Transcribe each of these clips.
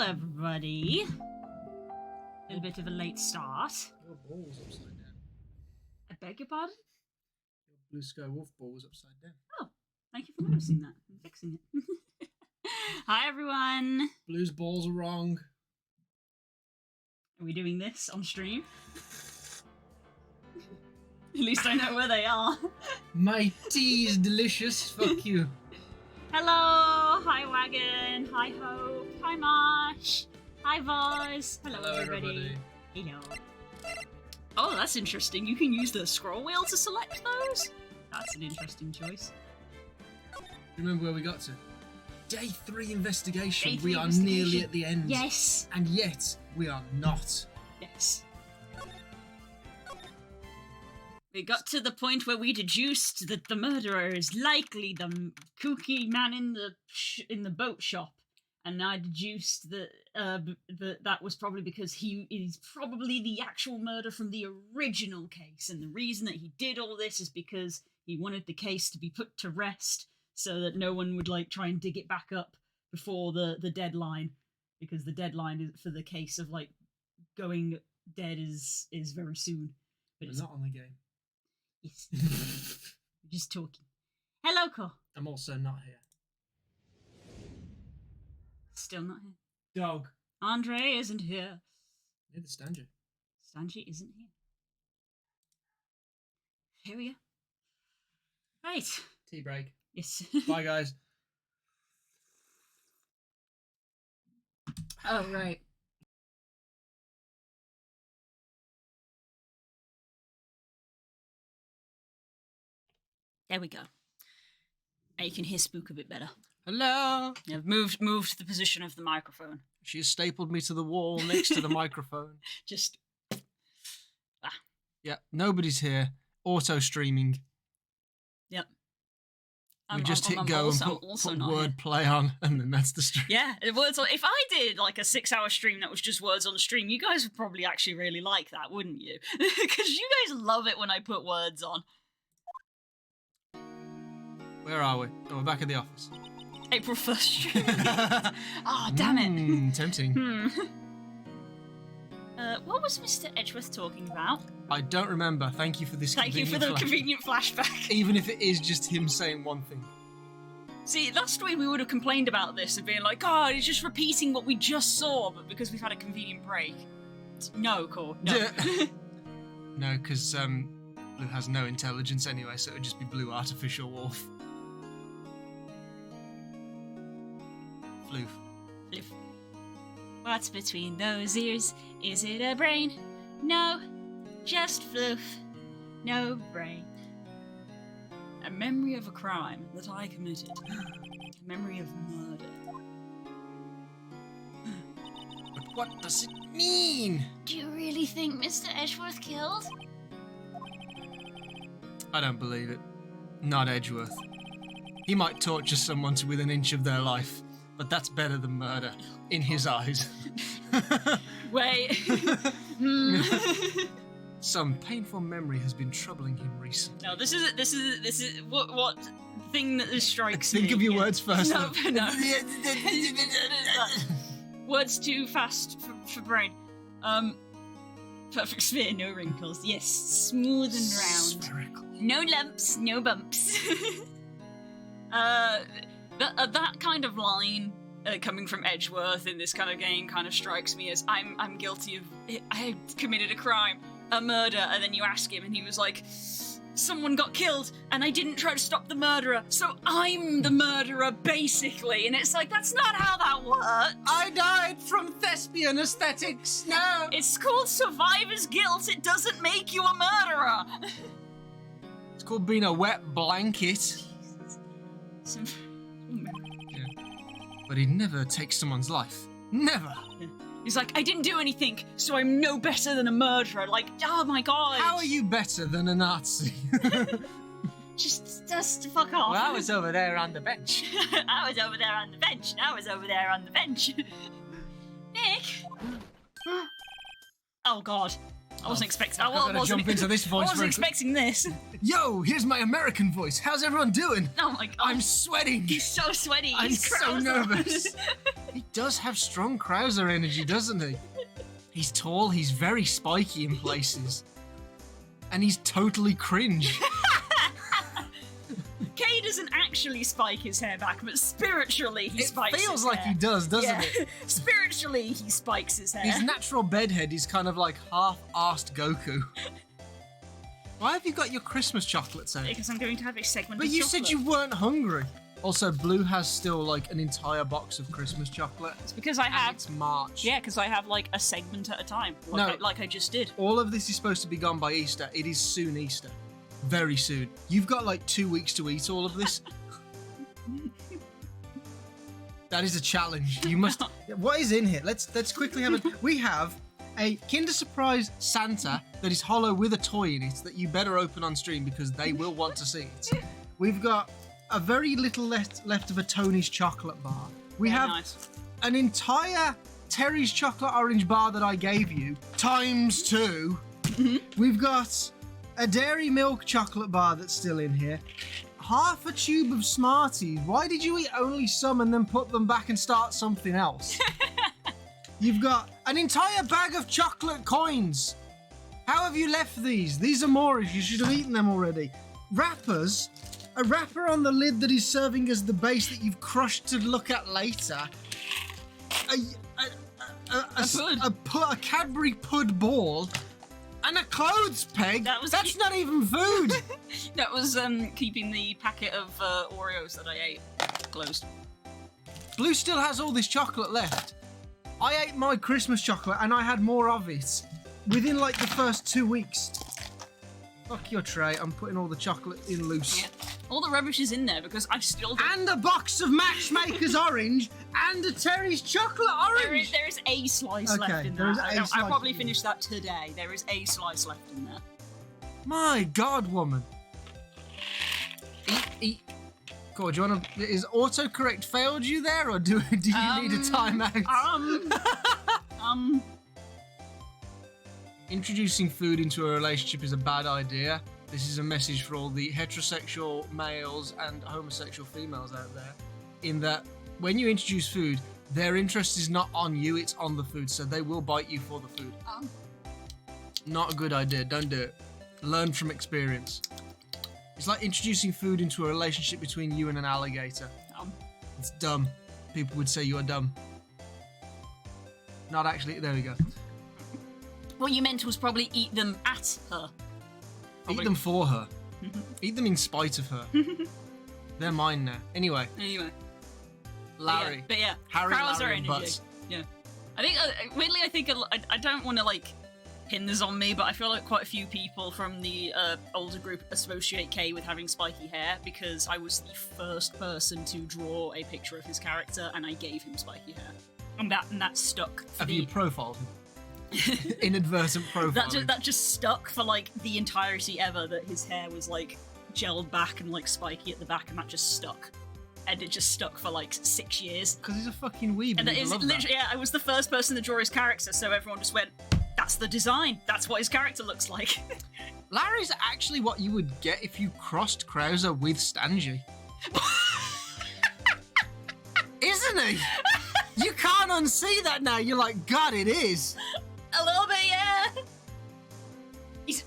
everybody. A little bit of a late start. Your ball's upside down. I beg your pardon? Your Blue Sky Wolf ball was upside down. Oh, thank you for noticing that and fixing it. Hi, everyone. Blue's balls are wrong. Are we doing this on stream? At least I know where they are. My tea is delicious. Fuck you. Hello. Hi, Wagon. Hi, Hope. Hi, Marsh. Hi, Voz. Hello, everybody. Hello. Oh, that's interesting. You can use the scroll wheel to select those? That's an interesting choice. Remember where we got to? Day 3 investigation. Day 3 we are investigation. nearly at the end. Yes. And yet, we are not. Yes. We got to the point where we deduced that the murderer is likely the kooky man in the boat shop, and I deduced that that was probably because he is probably the actual murder from the original case, and the reason that he did all this is because he wanted the case to be put to rest, so that no one would like try and dig it back up before the deadline, because the deadline for the case of like going dead is very soon. But We're it's not on the game. Yes. We're just talking. Hello, Cole. I'm also not here. Still not here. Dog. Andre isn't here. Neither Stanji. Stanji isn't here. Here we go. Right. Tea break. Yes. Bye, guys. Oh, right. There we go. Now you can hear Spook a bit better. Hello. I've moved the position of the microphone. She has stapled me to the wall next to the microphone. Just... Yeah, nobody's here. Auto streaming. Yep. We just hit go and put word play on, and then that's the stream. Yeah, words on. If I did like a 6-hour stream that was just words on stream, you guys would probably actually really like that, wouldn't you? Because you guys love it when I put words on. Where are we? Oh, we're back at the office. April 1st stream. Oh, damn it. Tempting. What was Mr. Edgeworth talking about? I don't remember. Thank you for this. Thank you for the convenient flashback. Even if it is just him saying one thing. See, last week we would have complained about this and being like, oh, he's just repeating what we just saw, but because we've had a convenient break. No, Cor, no. No, because Blue has no intelligence anyway, so it would just be Blue Artificial Wolf. Floof. Floof. What's between those ears? Is it a brain? No, just floof. No brain. A memory of a crime that I committed. A memory of murder. But what does it mean? Do you really think Mr. Edgeworth killed? I don't believe it. Not Edgeworth. He might torture someone to within an inch of their life, but that's better than murder, in his eyes. Wait. Some painful memory has been troubling him recently. No, this is what thing that strikes me. Think of your words first. No. Words too fast for brain. Perfect sphere, no wrinkles. Yes, smooth and round. Spherical. No lumps, no bumps. That kind of line coming from Edgeworth in this kind of game kind of strikes me as I'm guilty of I committed a crime, a murder, and then you ask him and he was like, someone got killed and I didn't try to stop the murderer, so I'm the murderer basically, and it's like, that's not how that works. I died from thespian aesthetics. No, it's called survivor's guilt. It doesn't make you a murderer. It's called being a wet blanket. Yeah. But he'd never take someone's life. Never. Yeah. He's like, I didn't do anything, so I'm no better than a murderer. Like, oh my god. How are you better than a Nazi? just fuck off. Well, I was over there on the bench. I was over there on the bench. I was over there on the bench. Nick. Oh god. I wasn't expecting. I've got to jump into this voice. I wasn't expecting this. Yo, here's my American voice. How's everyone doing? Oh my god. I'm sweating. He's so sweaty. I'm He's so Krauser. nervous. He does have strong Krauser energy, doesn't he? He's tall, he's very spiky in places. And he's totally cringe. Kay doesn't actually spike his hair back, but spiritually he spikes his hair. It feels like he does, doesn't it? Spiritually he spikes his hair. His natural bedhead is kind of like half-arsed Goku. Why have you got your Christmas chocolates out? Because I'm going to have a segment But of you chocolate. said you weren't hungry. Also, Blue has still like an entire box of Christmas chocolate. It's because I have... It's March. Yeah, because I have like a segment at a time, like I just did. All of this is supposed to be gone by Easter. It is soon Easter. Very soon. You've got like 2 weeks to eat all of this. That is a challenge. You must... What is in here? Let's quickly have it. We have a Kinder Surprise Santa that is hollow with a toy in it that you better open on stream because they will want to see it. We've got a very little left of a Tony's chocolate bar. We have an entire Terry's chocolate orange bar that I gave you, times 2. We've got a Dairy Milk chocolate bar that's still in here. Half a tube of Smarties. Why did you eat only some and then put them back and start something else? You've got an entire bag of chocolate coins. How have you left these? These are Moorish. You should have eaten them already. Wrappers. A wrapper on the lid that is serving as the base that you've crushed to look at later. A Cadbury Pud ball. And a clothes peg? That's not even food! That was keeping the packet of Oreos that I ate closed. Blue still has all this chocolate left. I ate my Christmas chocolate and I had more of it within like the first 2 weeks. Fuck your tray, I'm putting all the chocolate in loose. Yeah. All the rubbish is in there because I've still got... And a box of Matchmaker's orange and a Terry's chocolate orange! There is a slice left in there. I'll slice probably finish that today. There is a slice left in there. My God, woman. Eat. God, do you want to... Is autocorrect failed you there, or do you need a timeout? Introducing food into a relationship is a bad idea. This is a message for all the heterosexual males and homosexual females out there, in that when you introduce food, their interest is not on you, it's on the food, so they will bite you for the food. Not a good idea, don't do it. Learn from experience. It's like introducing food into a relationship between you and an alligator. It's dumb. People would say you are dumb. Not actually, there we go. What you meant was probably eat them at her. Eat them for her. Eat them in spite of her. They're mine now. Anyway. Larry. But yeah. Harry, Krauser Larry, and energy. Butts. Yeah. I think, weirdly, I don't want to, like, pin this on me, but I feel like quite a few people from the older group associate Kay with having spiky hair because I was the first person to draw a picture of his character and I gave him spiky hair. And that stuck. Have you profiled him? Inadvertent profiling. That just stuck for like the entirety ever, that his hair was like gelled back and like spiky at the back, and that just stuck. And it just stuck for like 6 years. Because he's a fucking weeb. And that is literally, yeah, I was the first person to draw his character, so everyone just went, that's the design. That's what his character looks like. Larry's actually what you would get if you crossed Krauser with Stanji. Isn't he? You can't unsee that now. You're like, God, it is. A little bit, yeah.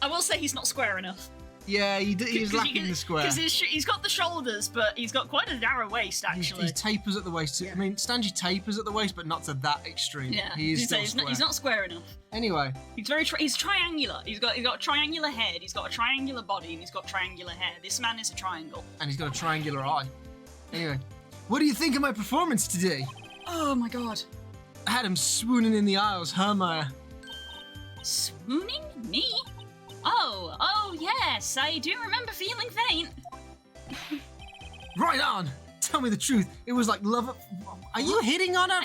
I will say he's not square enough. Yeah, he's lacking the square. Because he's got the shoulders, but he's got quite a narrow waist, actually. He tapers at the waist. Yeah. I mean, Stanji tapers at the waist, but not to that extreme. Yeah, he is still square. He's not square enough. Anyway. He's triangular. He's got a triangular head, he's got a triangular body, and he's got triangular hair. This man is a triangle. And he's got a triangular eye. Anyway. What do you think of my performance today? Oh my God. I had him swooning in the aisles, Hermia. Swooning? Me? Oh yes, I do remember feeling faint. Right on! Tell me the truth. It was like love. Are you hitting on her?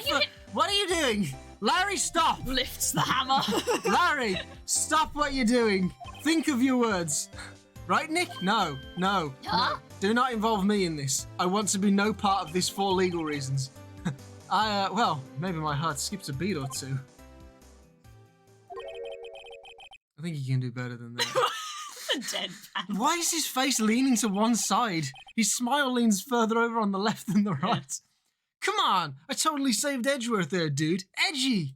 What are you doing? Larry, stop! Lifts the hammer. Larry, stop what you're doing. Think of your words. Right, Nick? No. No. Do not involve me in this. I want to be no part of this for legal reasons. Well, maybe my heart skipped a beat or two. I think he can do better than that. The deadpan. Why is his face leaning to one side? His smile leans further over on the left than the right. Come on! I totally saved Edgeworth there, dude. Edgy!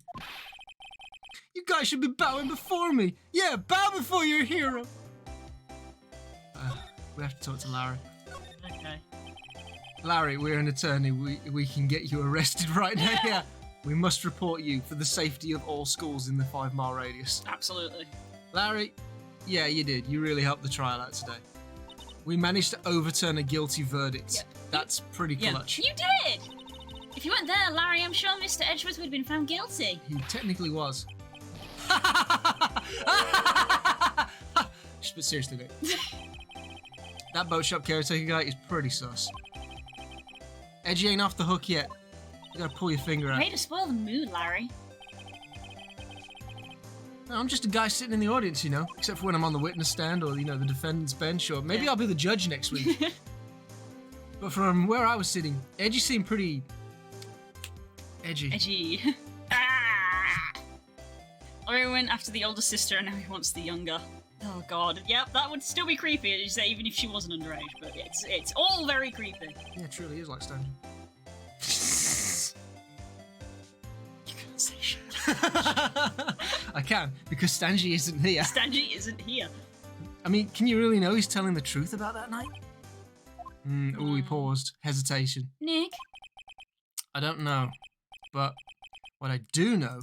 You guys should be bowing before me. Yeah, bow before your hero. We have to talk to Larry. Okay. Larry, we're an attorney. We can get you arrested right now. Yeah. We must report you for the safety of all schools in the 5-mile radius. Absolutely. Larry, yeah, you did. You really helped the trial out today. We managed to overturn a guilty verdict. Yep. That's pretty clutch. You did! If you weren't there, Larry, I'm sure Mr. Edgeworth would have been found guilty. He technically was. But seriously, Nick. That boat shop caretaker guy is pretty sus. Edgy ain't off the hook yet. You gotta pull your finger out. Way to spoil the mood, Larry. No, I'm just a guy sitting in the audience, you know, except for when I'm on the witness stand or, you know, the defendant's bench, or maybe I'll be the judge next week. But from where I was sitting, Edgy seemed pretty edgy. Edgy. Ah! Larry went after the older sister and now he wants the younger. Oh god. Yep, that would still be creepy, as you say, even if she wasn't underage, but it's all very creepy. Yeah, it truly is like Stanley. You can't say shit. I can, because Stangy isn't here. Stangy isn't here. I mean, can you really know he's telling the truth about that night? He paused. Hesitation. Nick? I don't know. But what I do know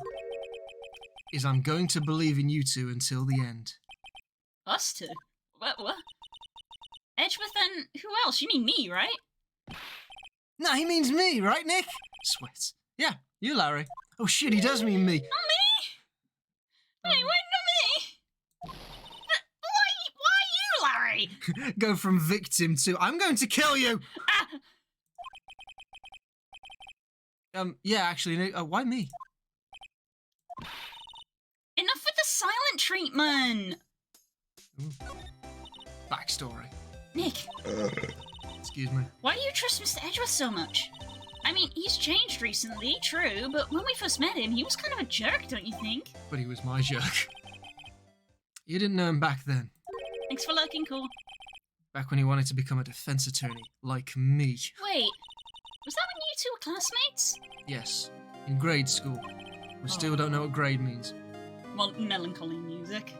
is I'm going to believe in you two until the end. Us two? What? Edgeworth and who else? You mean me, right? No, he means me, right, Nick? Sweat. Yeah, you, Larry. Oh shit, he does mean me. Not me? Wait, not me? Why you, Larry? Go from victim to I'm going to kill you. Yeah, actually, Nick, why me? Enough with the silent treatment. Backstory. Nick. Excuse me. Why do you trust Mr. Edgeworth so much? I mean, he's changed recently, true, but when we first met him, he was kind of a jerk, don't you think? But he was my jerk. You didn't know him back then. Thanks for lurking, cool. Back when he wanted to become a defense attorney, like me. Wait, was that when you two were classmates? Yes, in grade school. We still don't know what grade means. Well, melancholy music.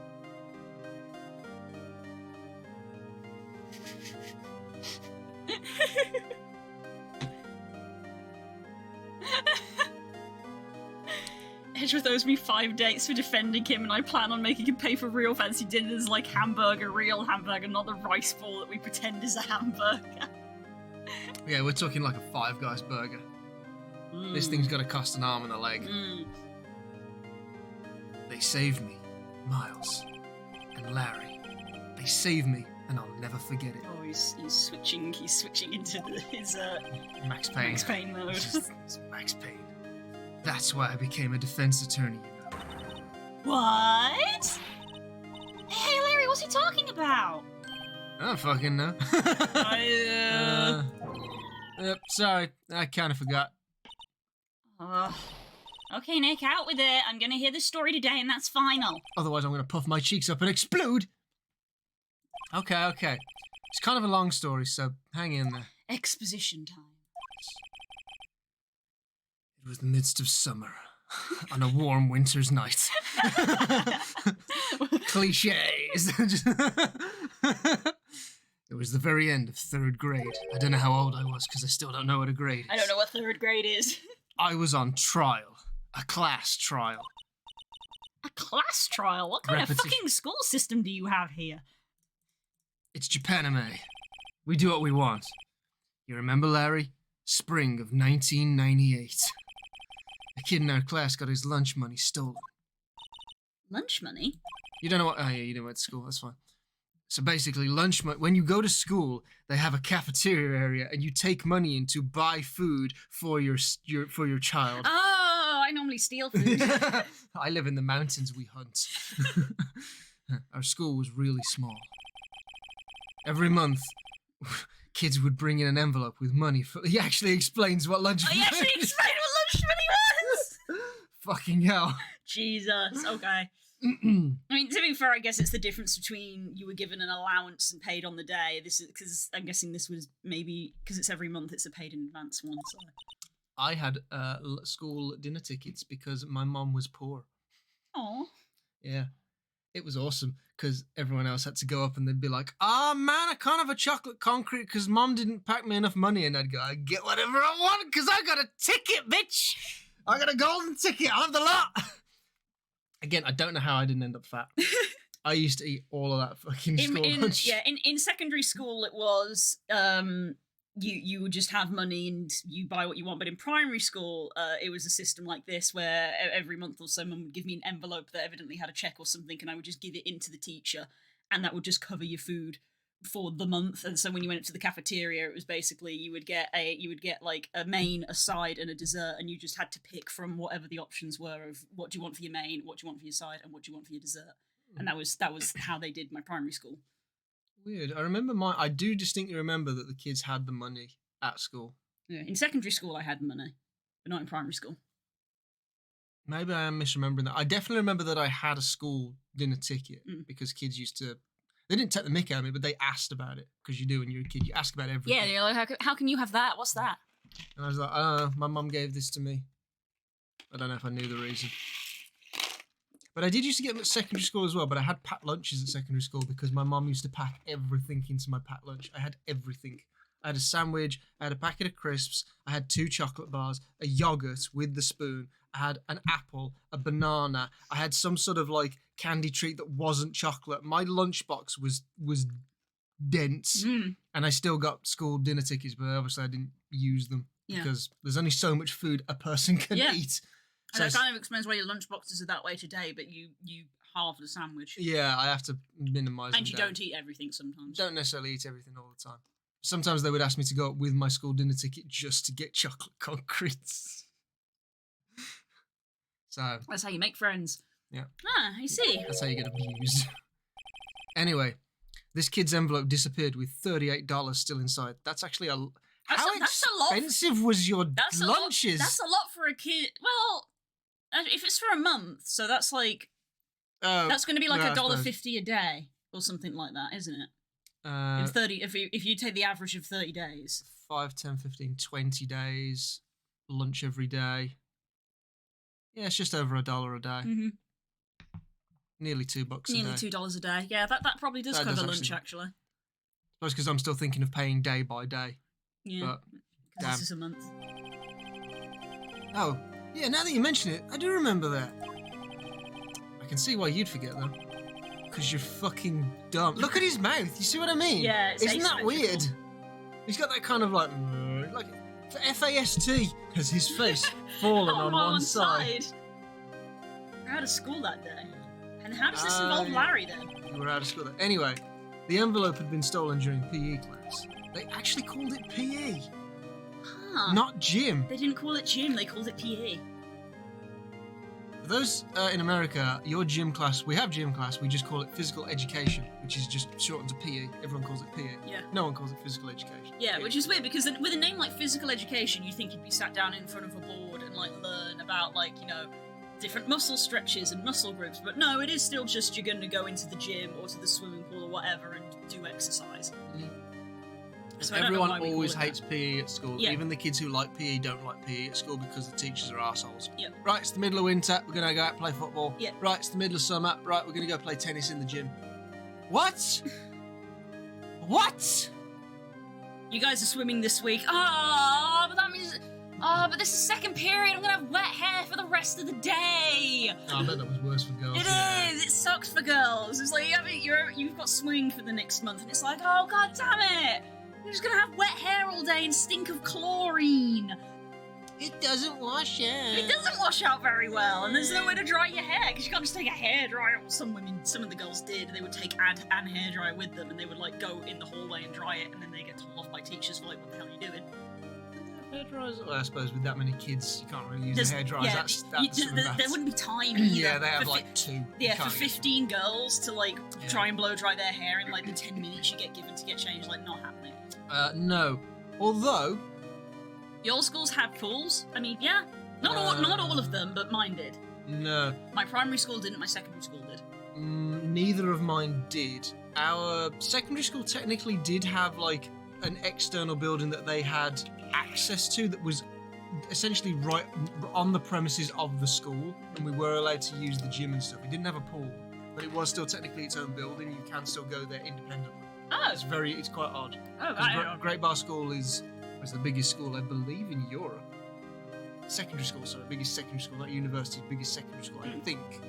Edgeworth owes me 5 dates for defending him, and I plan on making him pay for real fancy dinners like hamburger, real hamburger, not the rice ball that we pretend is a hamburger. Yeah, we're talking like a Five Guys burger. This thing's gotta cost an arm and a leg. They saved me, Miles and Larry. They saved me, and I'll never forget it. Oh, he's switching into his Max Payne. Max Payne mode. It's Max Payne. That's why I became a defense attorney, you know. What? Hey, Larry, what's he talking about? I don't fucking know. Sorry, I kind of forgot. Okay, Nick, out with it. I'm gonna hear the story today, and that's final. Otherwise, I'm gonna puff my cheeks up and explode. Okay. It's kind of a long story, so hang in there. Exposition time. It was the midst of summer, on a warm winter's night. Cliches. It was the very end of 3rd grade. I don't know how old I was, because I still don't know what a grade is. I don't know what 3rd grade is. I was on trial. A class trial. A class trial? What kind of fucking school system do you have here? It's Japanime. We do what we want. You remember, Larry? Spring of 1998. A kid in our class got his lunch money stolen. Lunch money? You don't know what... Oh, yeah, you didn't went to school. That's fine. So basically, lunch money... When you go to school, they have a cafeteria area, and you take money in to buy food for your child. Oh, I normally steal food. I live in the mountains. We hunt. Our school was really small. Every month... Kids would bring in an envelope with money for... He actually explains what lunch money is. He actually explained what lunch money was? Fucking hell. Jesus, okay. I mean, to be fair, I guess it's the difference between you were given an allowance and paid on the day. This is because I'm guessing this was maybe because it's every month. It's a paid in advance one. So. I had school dinner tickets because my mum was poor. Oh. Yeah, it was awesome because everyone else had to go up and they'd be like, "Ah, man, I can't have a chocolate concrete because Mum didn't pack me enough money," and I'd go, "I get whatever I want because I got a ticket, bitch. I got a golden ticket. I'll have the lot." Again, I don't know how I didn't end up fat. I used to eat all of that fucking school lunch. Yeah, in secondary school it was you would just have money and you buy what you want. But in primary school, it was a system like this where every month or so, Mum would give me an envelope that evidently had a check or something, and I would just give it into the teacher, and that would just cover your food for the month. And so when you went to the cafeteria, it was basically you would get like a main, a side, and a dessert, and you just had to pick from whatever the options were of what do you want for your main, what do you want for your side, and what do you want for your dessert. And that was how they did my primary school. Weird. I do distinctly remember that the kids had the money at school. Yeah, in secondary school I had money, but not in primary school. Maybe I am misremembering that. I definitely remember that I had a school dinner ticket because kids used to. They didn't take the mick out of me, but they asked about it because you do when you're a kid. You ask about everything. Yeah, you're like, how can you have that? What's that? And I was like, my mum gave this to me. I don't know if I knew the reason. But I did used to get them at secondary school as well, but I had packed lunches at secondary school because my mum used to pack everything into my packed lunch. I had everything. I had a sandwich, I had a packet of crisps, I had 2 chocolate bars, a yogurt with the spoon, I had an apple, a banana, I had some sort of like candy treat that wasn't chocolate. My lunchbox was dense, and I still got school dinner tickets, but obviously I didn't use them because there's only so much food a person can eat. So that kind of explains why your lunchboxes are that way today, but you halve the sandwich. Yeah, I have to minimise and you don't eat everything sometimes. Don't necessarily eat everything all the time. Sometimes they would ask me to go up with my school dinner ticket just to get chocolate concretes. So that's how you make friends. Yeah. Ah, I see. That's how you get abused. Anyway, this kid's envelope disappeared with $38 still inside. That's actually how expensive was your lunches? That's a lot for a kid. Well, if it's for a month, so that's like that's going to be like $1.50 a day or something like that, isn't it? If you take the average of 30 days. 5, 10, 15, 20 days, lunch every day. Yeah, it's just over $1 a day. Mm-hmm. Nearly $2 a day. Nearly $2 a day. Yeah, that probably does cover lunch, actually. That's because I'm still thinking of paying day by day. Yeah, because this is a month. Oh, yeah, now that you mention it, I do remember that. I can see why you'd forget though. Because you're fucking dumb. Look at his mouth, you see what I mean? Yeah, it's Isn't that weird? He's got that kind of like for FAST, has his face fallen on one side. We're out of school that day. And how does this involve Larry then? You were out of school then. Anyway, the envelope had been stolen during PE class. They actually called it PE. Huh. Not gym. They didn't call it gym, they called it PE. For those in America, your gym class, we have gym class, we just call it physical education, which is just shortened to PE. Everyone calls it PE. Yeah. No one calls it physical education. Yeah, which is weird because with a name like physical education, you'd think you'd be sat down in front of a board and like learn about different muscle stretches and muscle groups. But no, it is still just you're going to go into the gym or to the swimming pool or whatever and do exercise. So everyone always hates PE at school. Yeah. Even the kids who like PE don't like PE at school because the teachers are arseholes. Yep. Right, it's the middle of winter, we're going to go out and play football. Yep. Right, it's the middle of summer, right, we're going to go play tennis in the gym. What? What? You guys are swimming this week. But that means... but this is second period, I'm going to have wet hair for the rest of the day. I bet that was worse for girls. It is, it sucks for girls. It's like, you've got swimming for the next month, and it's like, oh, god damn it. You're just going to have wet hair all day and stink of chlorine. It doesn't wash out. It doesn't wash out very well, and there's no way to dry your hair, because you can't just take a hairdryer. Some of the girls did. They would take an hairdryer with them, and they would, go in the hallway and dry it, and then they get told off by teachers for, what the hell are you doing? Hairdryers? Well, I suppose with that many kids, you can't really use hairdryers. Yeah, there wouldn't be time either. Yeah, they have, 2. Yeah, for 15 girls to, try and blow dry their hair in, the 10 minutes you get given to get changed, not happening. No. Although... Your schools have pools? I mean, yeah. Not all of them, but mine did. No. My primary school didn't, my secondary school did. Neither of mine did. Our secondary school technically did have like an external building that they had access to that was essentially right on the premises of the school, and we were allowed to use the gym and stuff. We didn't have a pool, but it was still technically its own building. You can still go there independently. Oh. It's quite odd. Oh, Great Bar School is the biggest school, I believe, in Europe. Secondary school, sorry, biggest secondary school, not university, biggest secondary school, I think.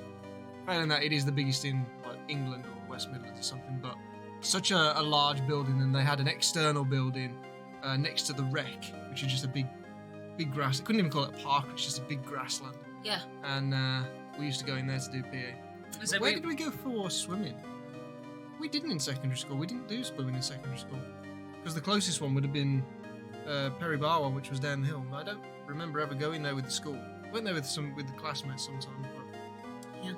Failing that, it is the biggest in like England or West Midlands or something, but such a large building, and they had an external building next to the rec, which is just a big grass. I couldn't even call it a park, it's just a big grassland. Yeah. And we used to go in there to do PE. So Where did we go for swimming? We didn't in secondary school. We didn't do swimming in secondary school. Because the closest one would have been Perry Bar one, which was down the hill. I don't remember ever going there with the school. Went there with the classmates sometimes, but Yeah.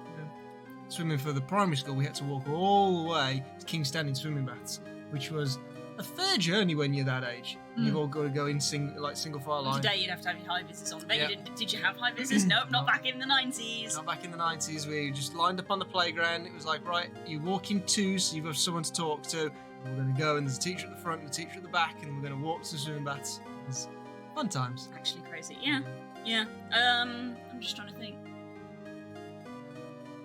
Swimming for the primary school, we had to walk all the way to King's Standing swimming baths, which was a fair journey when you're that age. You've all got to go in single file line. Today you'd have to have your high visors on. But Yeah. you didn't. Did you have high visors? Nope, not back in the 90s. Not back in the 90s, we just lined up on the playground. It was like, right, you walk in twos, so you've got someone to talk to. And we're going to go, and there's a teacher at the front and a teacher at the back, and we're going to walk to the swimming baths. It was fun times. Actually crazy. Yeah. I'm just trying to think.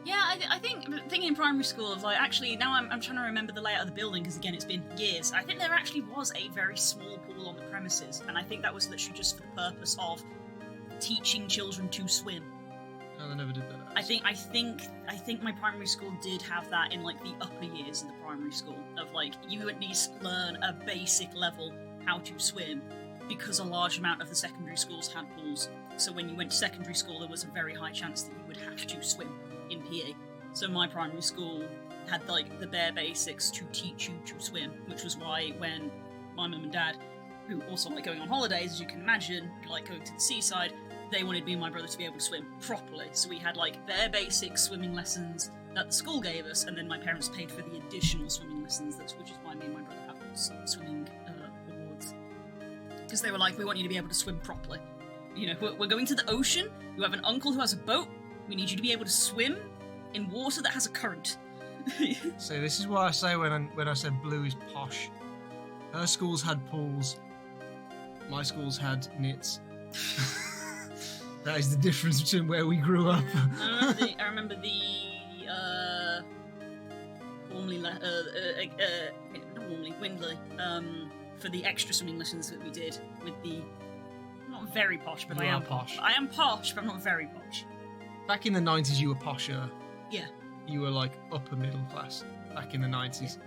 Yeah, I think thinking in primary school of like actually now I'm trying to remember the layout of the building because again it's been years. I think there actually was a very small pool on the premises, and I think that was literally just for the purpose of teaching children to swim. No, they never did that. I think my primary school did have that in like the upper years of the primary school of like you at least learn a basic level how to swim because a large amount of the secondary schools had pools. So when you went to secondary school, there was a very high chance that you would have to swim in PE. So my primary school had like the bare basics to teach you to swim, which was why when my mum and dad, who also like going on holidays, as you can imagine, like going to the seaside, they wanted me and my brother to be able to swim properly. So we had like bare basic swimming lessons that the school gave us, and then my parents paid for the additional swimming lessons, which is why me and my brother have those swimming awards. Because they were like, we want you to be able to swim properly. You know, we're going to the ocean, you have an uncle who has a boat, we need you to be able to swim in water that has a current. So this is what I say when I said Blue is posh. Her schools had pools, my schools had knits. That is the difference between where we grew up. I remember the Windley, for the extra swimming lessons that we did with the, I'm not very posh, but You I are am posh. I am posh, but I'm not very posh. Back in the 90s, you were posher. Yeah. You were like upper middle class back in the 90s.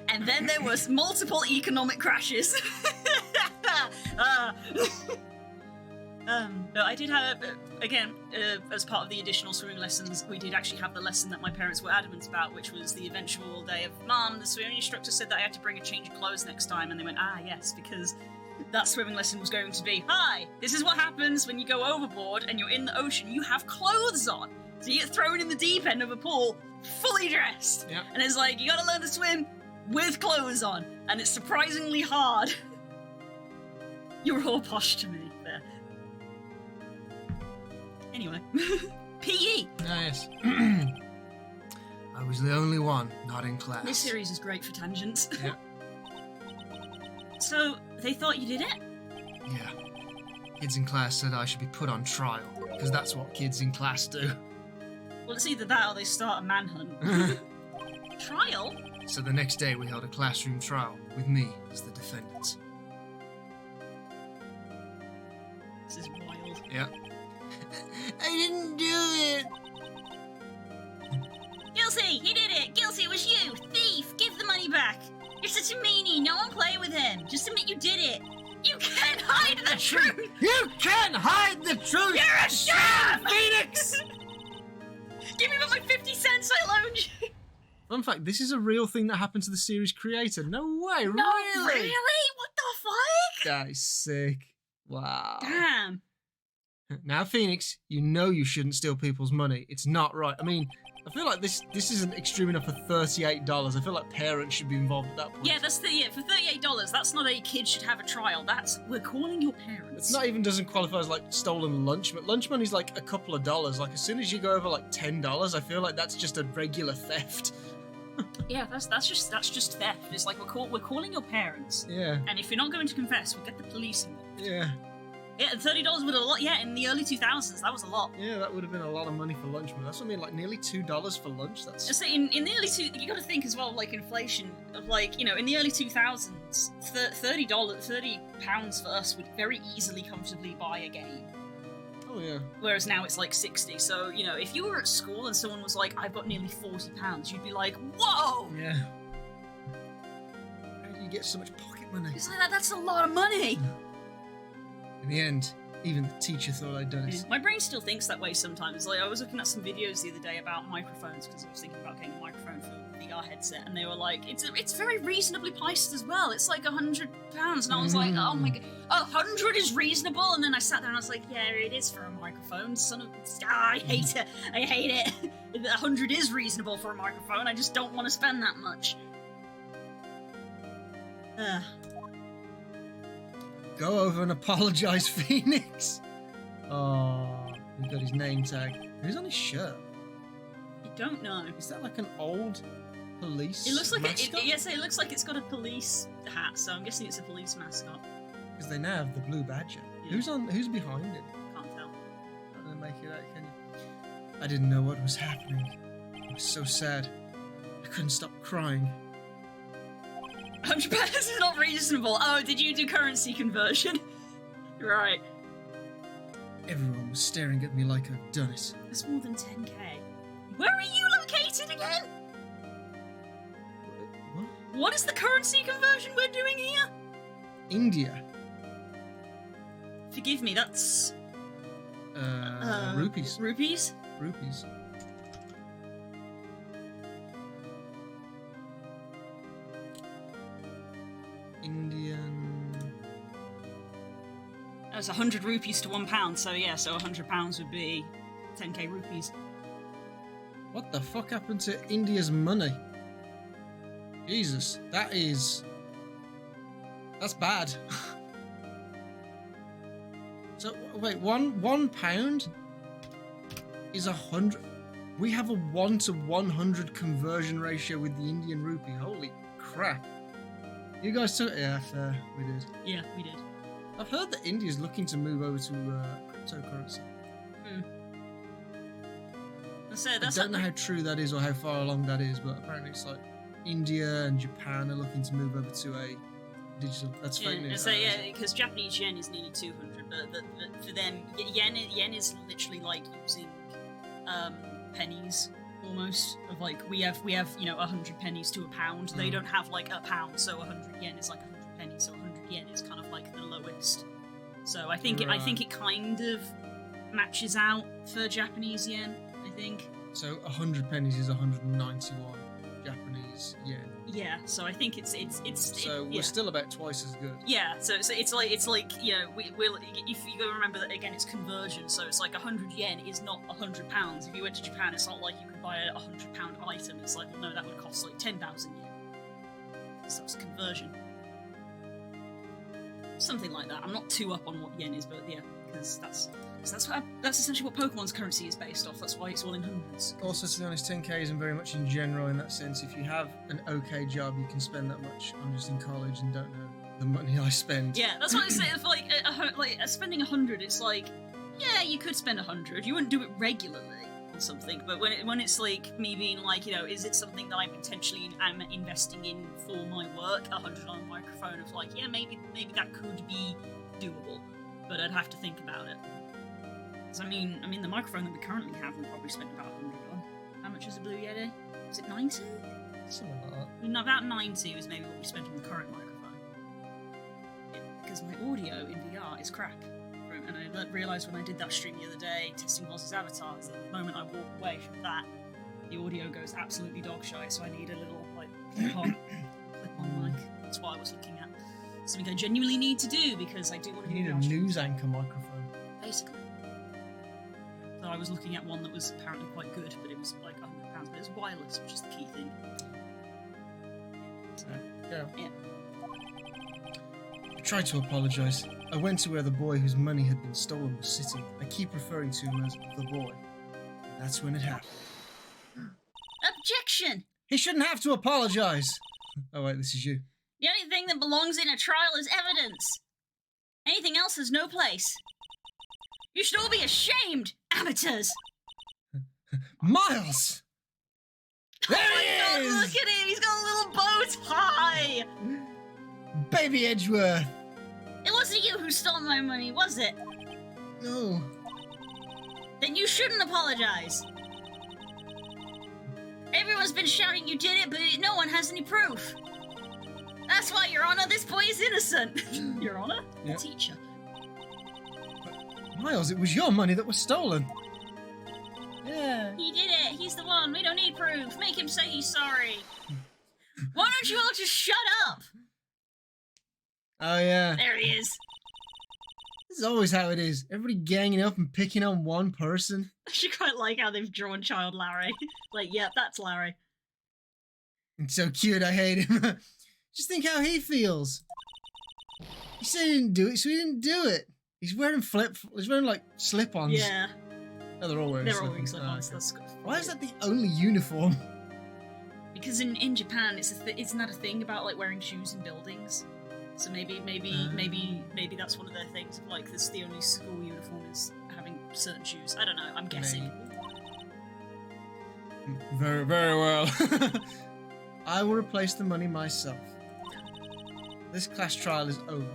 And then there was multiple economic crashes. But I did have, again, as part of the additional swimming lessons, we did actually have the lesson that my parents were adamant about, which was the eventual day of, Mum, the swimming instructor said that I had to bring a change of clothes next time, and they went, yes, because that swimming lesson was going to be, hi, this is what happens when you go overboard and you're in the ocean, you have clothes on. So you get thrown in the deep end of a pool, fully dressed. Yep. And it's like, you gotta learn to swim with clothes on, and it's surprisingly hard. You were all posh to me there. Anyway, PE. Yes. I was the only one not in class. This series is great for tangents. Yeah. So, they thought you did it? Yeah. Kids in class said I should be put on trial, because that's what kids in class do. Well, it's either that or they start a manhunt. Trial? So the next day we held a classroom trial, with me as the defendant. This is wild. Yeah. I didn't do it! Gilsey, he did it! Gilsey, it was you! Thief! Give the money back! You're such a meanie! No one play with him! Just admit you did it! You can't hide the truth! You can't hide the truth! You're a sham! Phoenix! Give me back my 50 cents I loaned you! Fun fact, this is a real thing that happened to the series creator. No way, No, really? really? What the fuck? That is sick. Wow. Damn. Now, Phoenix, you know you shouldn't steal people's money. It's not right. I mean, I feel like this isn't extreme enough for $38. I feel like parents should be involved at that point. Yeah, for $38, that's not a kid should have a trial. That's we're calling your parents. It's not even doesn't qualify as like stolen lunch. But lunch money's like a couple of dollars. Like as soon as you go over like $10, I feel like that's just a regular theft. Yeah, that's just theft. It's like we're calling your parents. Yeah. And if you're not going to confess, we'll get the police involved. Yeah. Yeah, $30 would a lot. Yeah, in the early 2000s, that was a lot. Yeah, that would have been a lot of money for lunch money. That's what I mean, like nearly $2 for lunch. That's. Just say in the early you got to think as well, like inflation of like in the early 2000s, £30 for us would very easily, comfortably buy a game. Oh yeah. Whereas now it's like 60. So if you were at school and someone was like, "I've got nearly £40," you'd be like, "Whoa!" Yeah. How do you get so much pocket money? It's like that's a lot of money. In the end, even the teacher thought I'd done it. My brain still thinks that way sometimes. Like I was looking at some videos the other day about microphones because I was thinking about getting a microphone for the VR headset, and they were like, "It's very reasonably priced as well. It's like £100," and I was like, "Oh my god, 100 is reasonable." And then I sat there and I was like, "Yeah, it is for a microphone. I hate it. I hate it. 100 is reasonable for a microphone. I just don't want to spend that much." Go over and apologise, Phoenix. Oh, he got his name tag. Who's on his shirt? I don't know. Is that like an old police? It looks like mascot? it looks like it's got a police hat, so I'm guessing it's a police mascot. Because they now have the blue badger. Yeah. Who's behind it? Can't tell. Not gonna make it out, can you? I didn't know what was happening. I was so sad. I couldn't stop crying. £100 is not reasonable. Oh, did you do currency conversion? Right. Everyone was staring at me like I'd done it. That's more than 10k. Where are you located again? What? What is the currency conversion we're doing here? India. Forgive me, that's... Rupees. Rupees? Rupees. Indian. That's 100 rupees to £1, so yeah, so £100 would be 10k rupees. What the fuck happened to India's money? Jesus, that's bad. So wait, one pound is 100. We have a 1 to 100 conversion ratio with the Indian rupee. Holy crap! You guys took fair. We did. Yeah, we did. I've heard that India's looking to move over to cryptocurrency. I don't know how true that is or how far along that is, but apparently it's like India and Japan are looking to move over to a digital. That's fake news. So yeah, because Japanese yen is nearly 200, but for them, yen is literally like using pennies almost. Of like we have 100 pennies to a pound. They don't have like a pound, so 100 yen is like 100 pennies. So 100 yen is kind of like the lowest. So I think it kind of matches out for Japanese yen. I think. So 100 pennies is 191 Japanese yen. Yeah, so I think it's So we're still about twice as good. Yeah, so it's like we'll if you remember that again, it's conversion. So it's like 100 yen is not £100. If you went to Japan, it's not like you could buy a £100 item. It's like, well, no, that would cost like 10,000 yen. So it's conversion, something like that. I'm not too up on what yen is, but yeah, because that's essentially what Pokemon's currency is based off. That's why it's all in hundreds. Also, to be honest, 10k isn't very much in general in that sense. If you have an okay job, you can spend that much. I'm just in college and don't know the money I spend. Yeah, that's what I say. If spending 100, it's like, yeah, you could spend 100. You wouldn't do it regularly or something. But when it's like me being like, is it something that I potentially am investing in for my work? 100 on a microphone of like, yeah, maybe that could be doable, but I'd have to think about it. I mean, the microphone that we currently have, we probably spent about 100 on. How much is a Blue Yeti? Is it 90? Something like that. I mean, about 90 was maybe what we spent on the current microphone. Because my audio in VR is crap. And I realised when I did that stream the other day, testing Oz's avatars, that the moment I walk away from that, the audio goes absolutely dog shite, so I need a little, clip-on mic. That's what I was looking at. Something I genuinely need to do, because I do want to You need a news anchor microphone. Basically. So though I was looking at one that was apparently quite good, but it was like £100, but it was wireless, which is the key thing. So, Yeah. yeah. I tried to apologise. I went to where the boy whose money had been stolen was sitting. I keep referring to him as the boy. That's when it happened. Objection! He shouldn't have to apologise. Oh wait, this is you. The only thing that belongs in a trial is evidence. Anything else has no place. You should all be ashamed, amateurs! Miles! There Oh my he God, is! look at him! He's got a little bow tie! Baby Edgeworth! It wasn't you who stole my money, was it? No. Then you shouldn't apologize. Everyone's been shouting you did it, but no one has any proof. That's why, Your Honor, this boy is innocent. Your Honor? Yeah. The teacher. Miles, it was your money that was stolen. Yeah. He did it. He's the one. We don't need proof. Make him say he's sorry. Why don't you all just shut up? Oh yeah. There he is. This is always how it is. Everybody ganging up and picking on one person. I actually quite like how they've drawn child Larry. Like, yep, that's Larry. It's so cute, I hate him. Just think how he feels. He said he didn't do it, so he didn't do it. He's wearing he's wearing like slip-ons. Yeah, Oh, they're all wearing they're slip-ons. all wearing slip-ons. Oh, okay. That's good. Why is that the only uniform? Because in Japan, isn't that a thing about like wearing shoes in buildings? So maybe that's one of their things. Like, this the only school uniform is having certain shoes. I don't know. I'm guessing. Very, very well. I will replace the money myself. This class trial is over.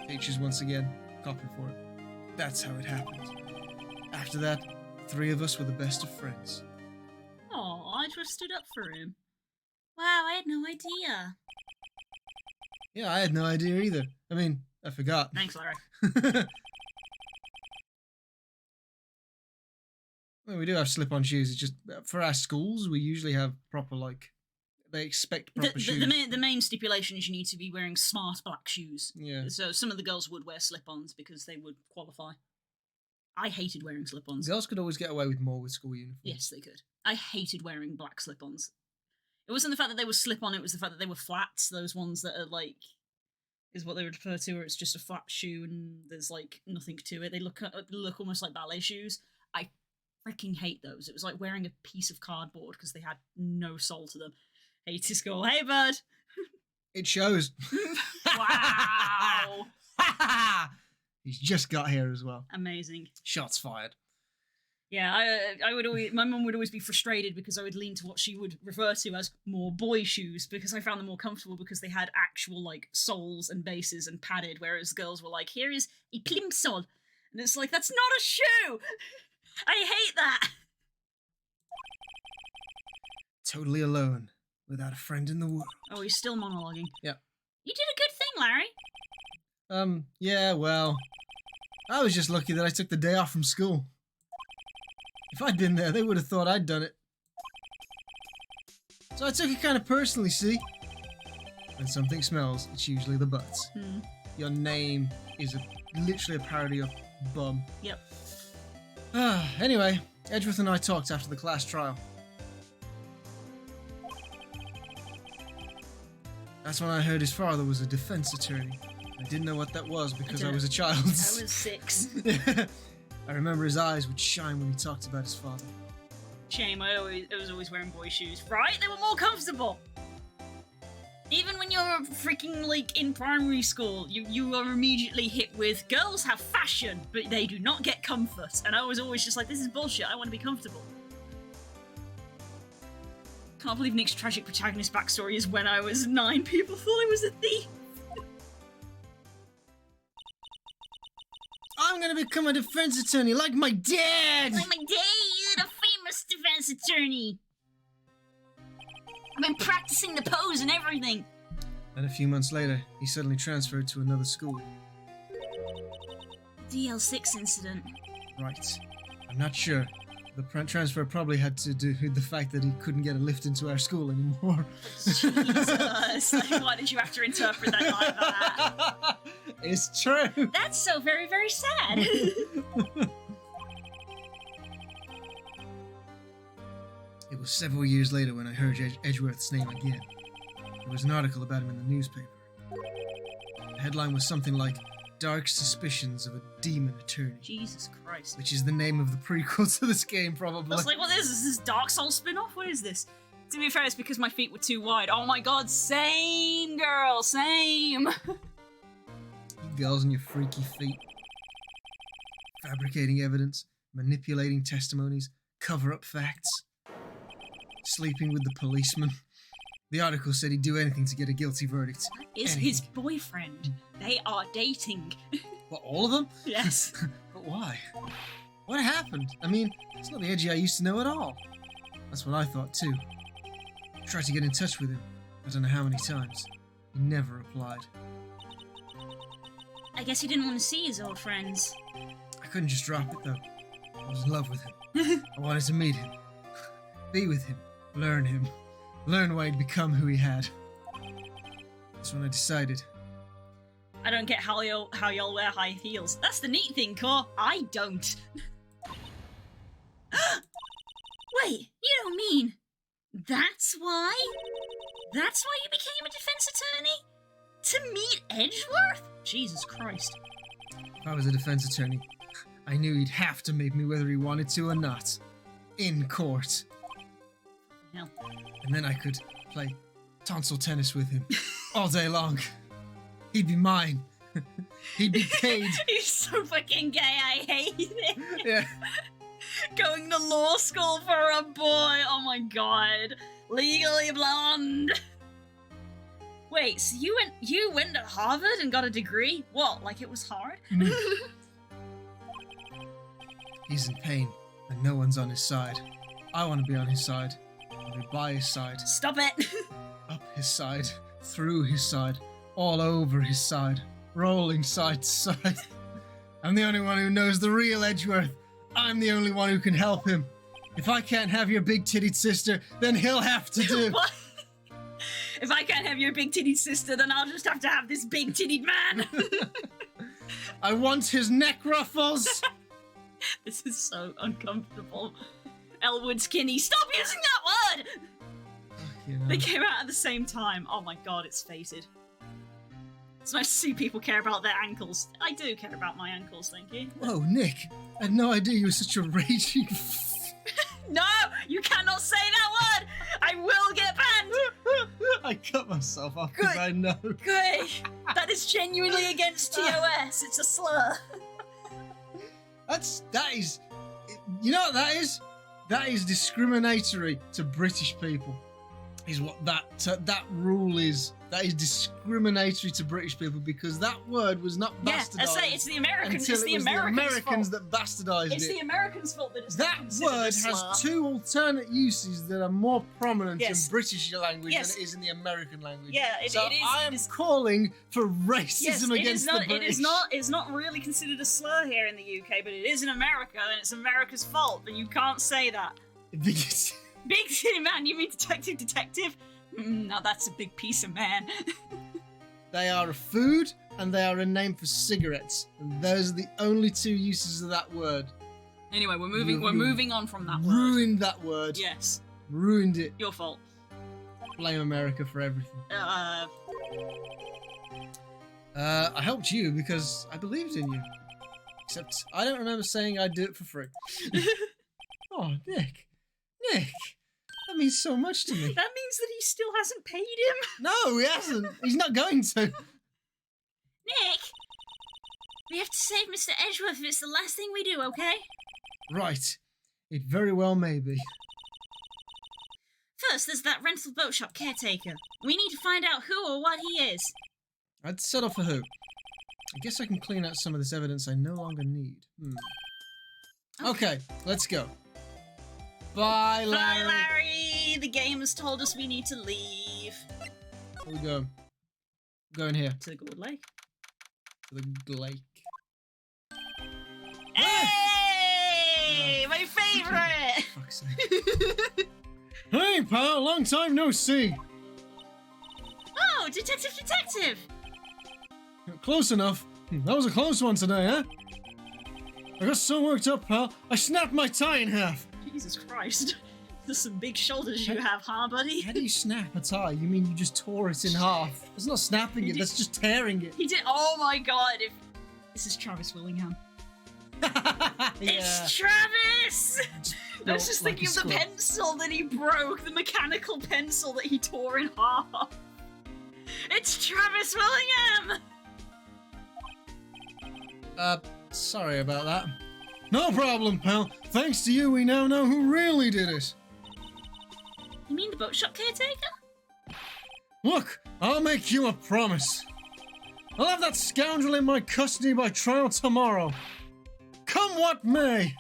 Teachers once again copying for it. That's how it happened. After that, 3 of us were the best of friends. Oh, I just stood up for him. Wow, I had no idea. Yeah, I had no idea either. I mean, I forgot. Thanks, Larry. Well, we do have slip-on shoes. It's just for our schools, we usually have proper they expect proper shoes. The main stipulation is you need to be wearing smart black shoes. Yeah. So some of the girls would wear slip-ons because they would qualify. I hated wearing slip-ons. Girls could always get away with more with school uniforms. Yes, they could. I hated wearing black slip-ons. It wasn't the fact that they were slip-on, it was the fact that they were flats. Those ones that are like, is what they would refer to, where it's just a flat shoe and there's like nothing to it. They look almost like ballet shoes. I freaking hate those. It was like wearing a piece of cardboard because they had no sole to them. Hey to school. Hey, bud. It shows. Wow. He's just got here as well. Amazing. Shots fired. Yeah, I would always, my mum would always be frustrated because I would lean to what she would refer to as more boy shoes because I found them more comfortable because they had actual like soles and bases and padded, whereas girls were like, here is a plimsoll. And it's like, that's not a shoe. I hate that. Totally alone, without a friend in the world. Oh, he's still monologuing. Yep. You did a good thing, Larry. Yeah, well, I was just lucky that I took the day off from school. If I'd been there, they would have thought I'd done it. So I took it kind of personally, see? When something smells, it's usually the butts. Your name is literally a parody of bum. Yep. Anyway, Edgeworth and I talked after the class trial. That's when I heard his father was a defense attorney. I didn't know what that was because I was a child. I was 6. I remember his eyes would shine when he talked about his father. Shame, I was always wearing boy shoes. Right? They were more comfortable. Even when you're freaking, like, in primary school, you are immediately hit with, girls have fashion, but they do not get comfort. And I was always just like, this is bullshit, I want to be comfortable. Can't believe Nick's tragic protagonist backstory is when I was 9, people thought I was a thief. I'm gonna become a defense attorney like my dad! Like my dad, a famous defense attorney. I've been practicing the pose and everything. And a few months later, he suddenly transferred to another school. DL6 incident. Right. I'm not sure. The transfer probably had to do with the fact that he couldn't get a lift into our school anymore. Jesus. Like, why did you have to interpret that like that? It's true. That's so very, very sad. It was several years later when I heard Edgeworth's name again. There was an article about him in the newspaper. The headline was something like, Dark Suspicions of a Demon Attorney. Jesus Christ. Which is the name of the prequel to this game, probably. I was like, what is this? Is this Dark Souls spin-off? What is this? To be fair, it's because my feet were too wide. Oh my god, same, girl, same! You girls and your freaky feet. Fabricating evidence, manipulating testimonies, cover-up facts. Sleeping with the policeman. The article said he'd do anything to get a guilty verdict. Is his boyfriend. They are dating. What, all of them? Yes. But why? What happened? I mean, it's not the Edgy I used to know at all. That's what I thought too. Tried to get in touch with him. I don't know how many times. He never replied. I guess he didn't want to see his old friends. I couldn't just drop it though. I was in love with him. I wanted to meet him. Be with him. Learn him. Learn why he'd become who he had. That's when I decided. I don't get how y'all wear high heels. That's the neat thing, Core. I don't. Wait, you don't mean that's why? That's why you became a defense attorney? To meet Edgeworth? Jesus Christ. If I was a defense attorney, I knew he'd have to meet me whether he wanted to or not. In court. No. And then I could play tonsil tennis with him all day long. He'd be mine. He'd be paid. He's so fucking gay, I hate it. Yeah. Going to law school for a boy, oh my god. Legally blonde. Wait, so you went to Harvard and got a degree? What, like it was hard? He's in pain, and no one's on his side. I want to be on his side. I'll be by his side. Stop it! Up his side, through his side, all over his side, rolling side to side. I'm the only one who knows the real Edgeworth. I'm the only one who can help him. If I can't have your big-tittied sister, then he'll have to do. What? If I can't have your big-tittied sister, then I'll just have to have this big-tittied man. I want his neck ruffles. This is so uncomfortable. Elwood Skinny, stop using that word! You know. They came out at the same time. Oh my god, it's fated. It's nice to see people care about their ankles. I do care about my ankles, thank you. Whoa, Nick. I had no idea you were such a raging... No! You cannot say that word! I will get banned! I cut myself off because I know. Good! That is genuinely against TOS. It's a slur. That is... You know what that is? That is discriminatory to British people. Is what that rule is. That is discriminatory to British people because that word was not bastardized. Yeah, I say it's the Americans. It's the Americans' that bastardized It's it. the Americans' fault that it's That word has two alternate uses that are more prominent in British language than it is in the American language. Yeah, it is. I am calling for racism against the British. It's not really considered a slur here in the UK, but it is in America, and it's America's fault. But you can't say that. Big city man, you mean detective? Now that's a big piece of man. They are a food and they are a name for cigarettes. And those are the only two uses of that word. Anyway, we're moving on from that word. Ruined that word. Yes. Ruined it. Your fault. Blame America for everything. I helped you because I believed in you. Except I don't remember saying I'd do it for free. Oh, Nick. That means so much to me. That means that he still hasn't paid him. No, he hasn't. He's not going to. Nick! We have to save Mr. Edgeworth if it's the last thing we do, okay? Right. It very well may be. First, there's that rental boat shop caretaker. We need to find out who or what he is. I'd settle for who. I guess I can clean out some of this evidence I no longer need. Okay, let's go. Bye, Larry. Bye, Larry. The game has told us we need to leave. Where we go? Going here. To the good lake. To the lake. Hey! My favourite! Fuck's sake. Hey, pal. Long time no see. Oh, detective! Close enough. That was a close one today, huh? I got so worked up, pal. I snapped my tie in half. Jesus Christ. There's some big shoulders you have, huh, buddy? How do you snap a tie? You mean you just tore it in half? That's not snapping it, that's just tearing it. He did. Oh my god. This is Travis Willingham. It's Travis! I was just thinking of the pencil that he broke, the mechanical pencil that he tore in half. It's Travis Willingham! Sorry about that. No problem, pal. Thanks to you, we now know who really did it. You mean the boat shop caretaker? Look, I'll make you a promise. I'll have that scoundrel in my custody by trial tomorrow. Come what may.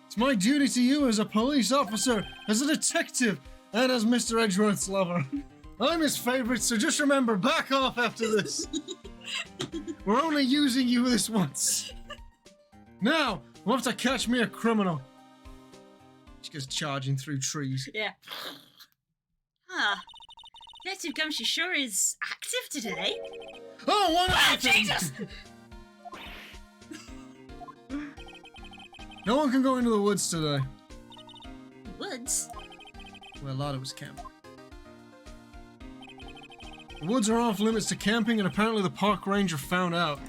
It's my duty to you as a police officer, as a detective, and as Mr. Edgeworth's lover. I'm his favorite, so just remember, back off after this. We're only using you this once. Now, we'll have to catch me a criminal. She goes charging through trees. Yeah. Ah. Detective Gumshoe sure is active today. Oh, one Ah, other thing. Jesus! No one can go into the woods today. Woods? Where Lada was camping. The woods are off limits to camping, and apparently the park ranger found out.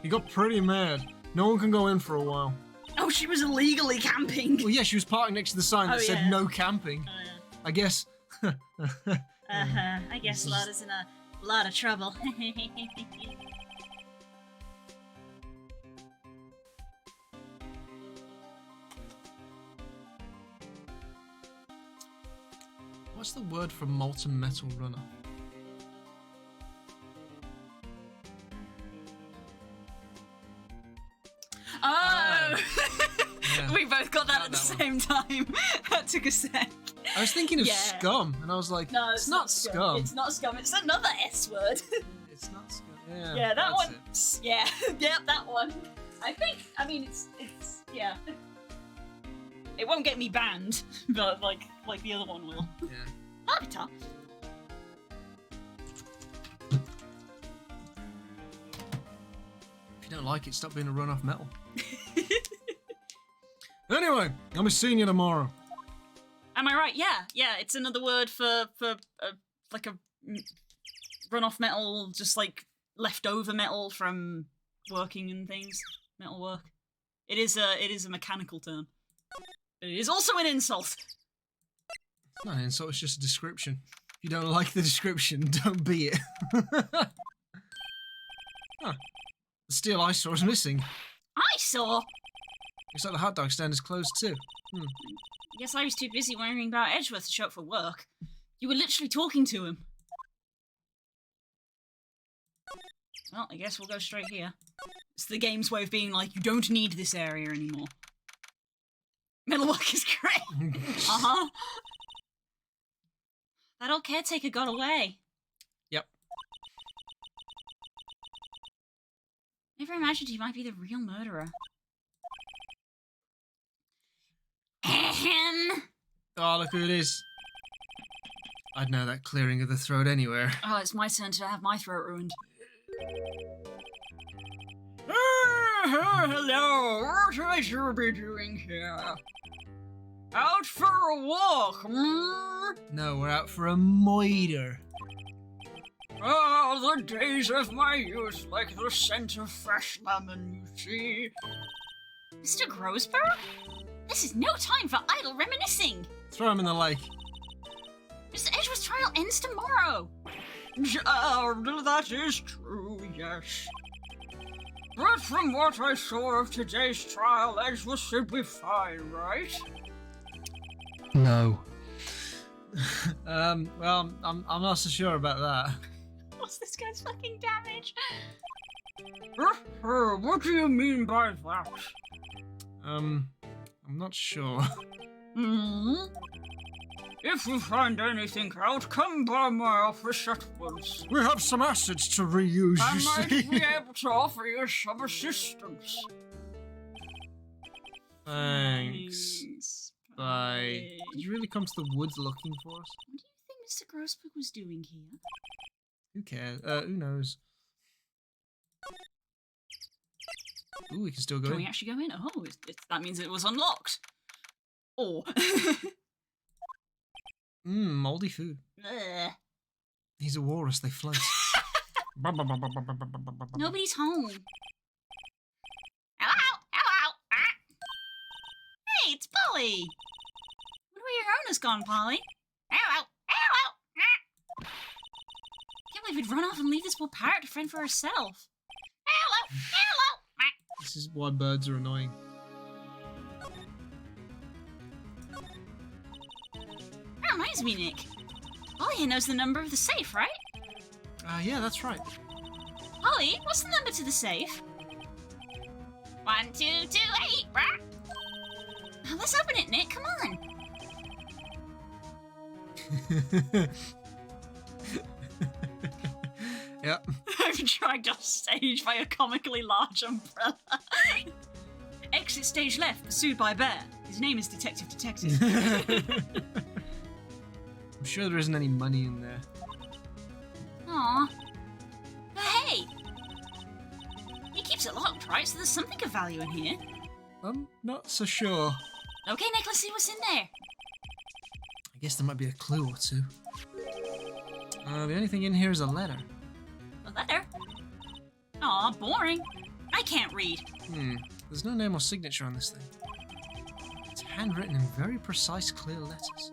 He got pretty mad. No one can go in for a while. Oh, she was illegally camping. Well, yeah, she was parked next to the sign that said no camping. I guess. I guess Lada's in a lot of trouble. What's the word for molten metal runner? Oh! Yeah. We both got that at the same time. That took a sec. I was thinking of scum, and I was like, No, it's not scum. It's not scum. It's another S word. It's not scum. Yeah, Yeah, that one. it. Yeah, yeah, that one. I mean, it's, yeah. It won't get me banned, but like the other one will. Yeah. Habitat. If you don't like it, stop being a run-off metal. Anyway, I'll be seeing you tomorrow. Am I right? Yeah, yeah. It's another word for like a run-off metal, just like leftover metal from working and things. Metal work. It is a mechanical term. It is also an insult. It's not an insult, it's just a description. If you don't like the description, don't be it. Huh. The steel eyesore is missing. Eyesore? Looks like the hot dog stand is closed too. Guess I was too busy worrying about Edgeworth to show up for work. You were literally talking to him. Well, I guess we'll go straight here. It's the game's way of being like, you don't need this area anymore. Metalwork is great! Uh-huh. That old caretaker got away. Yep. Never imagined he might be the real murderer. Ahem. Oh, look who it is. I'd know that clearing of the throat anywhere. Oh, it's my turn to have my throat ruined. Hello, what should you be doing here? Out for a walk, No, we're out for a moiter. Oh, the days of my youth, like the scent of fresh lemon, you see. Mr. Grosborough? This is no time for idle reminiscing. Throw him in the lake. Mr. Edgeworth's trial ends tomorrow. That is true, yes. But from what I saw of today's trial, Edgeworth should be fine, right? No. Well, I'm not so sure about that. What's this guy's fucking damage? What do you mean by that? I'm not sure. If you find anything out, come by my office at once. We have some assets to reuse, I you might see. be able to offer you some assistance. Thanks. Bye. Did you really come to the woods looking for us? What do you think Mr. Grossberg was doing here? Who cares? Who knows? Ooh, we can still go Can in. we actually go in? Oh, that means it was unlocked. Or. Moldy food. Ugh. He's a walrus, they float. Nobody's home. Hello! Hello! Ah. Hey, it's Polly! Wonder where your owner's gone, Polly? Hello! Hello! Ah. Can't believe we'd run off and leave this poor parrot to fend for herself. Hello! Hello! Ah. This is why birds are annoying. That reminds me, Nick. Polly here knows the number of the safe, right? Yeah, that's right. Polly, what's the number to the safe? 1228, right? Now let's open it, Nick. Come on. Yep. I'm dragged off stage by a comically large umbrella. Exit stage left, pursued by bear. His name is Detective. I'm sure there isn't any money in there. Aw. But hey! He keeps it locked, right? So there's something of value in here. I'm not so sure. Okay, Nick, let's see what's in there. I guess there might be a clue or two. The only thing in here is a letter. A letter? Aw, boring. I can't read. There's no name or signature on this thing. It's handwritten in very precise, clear letters.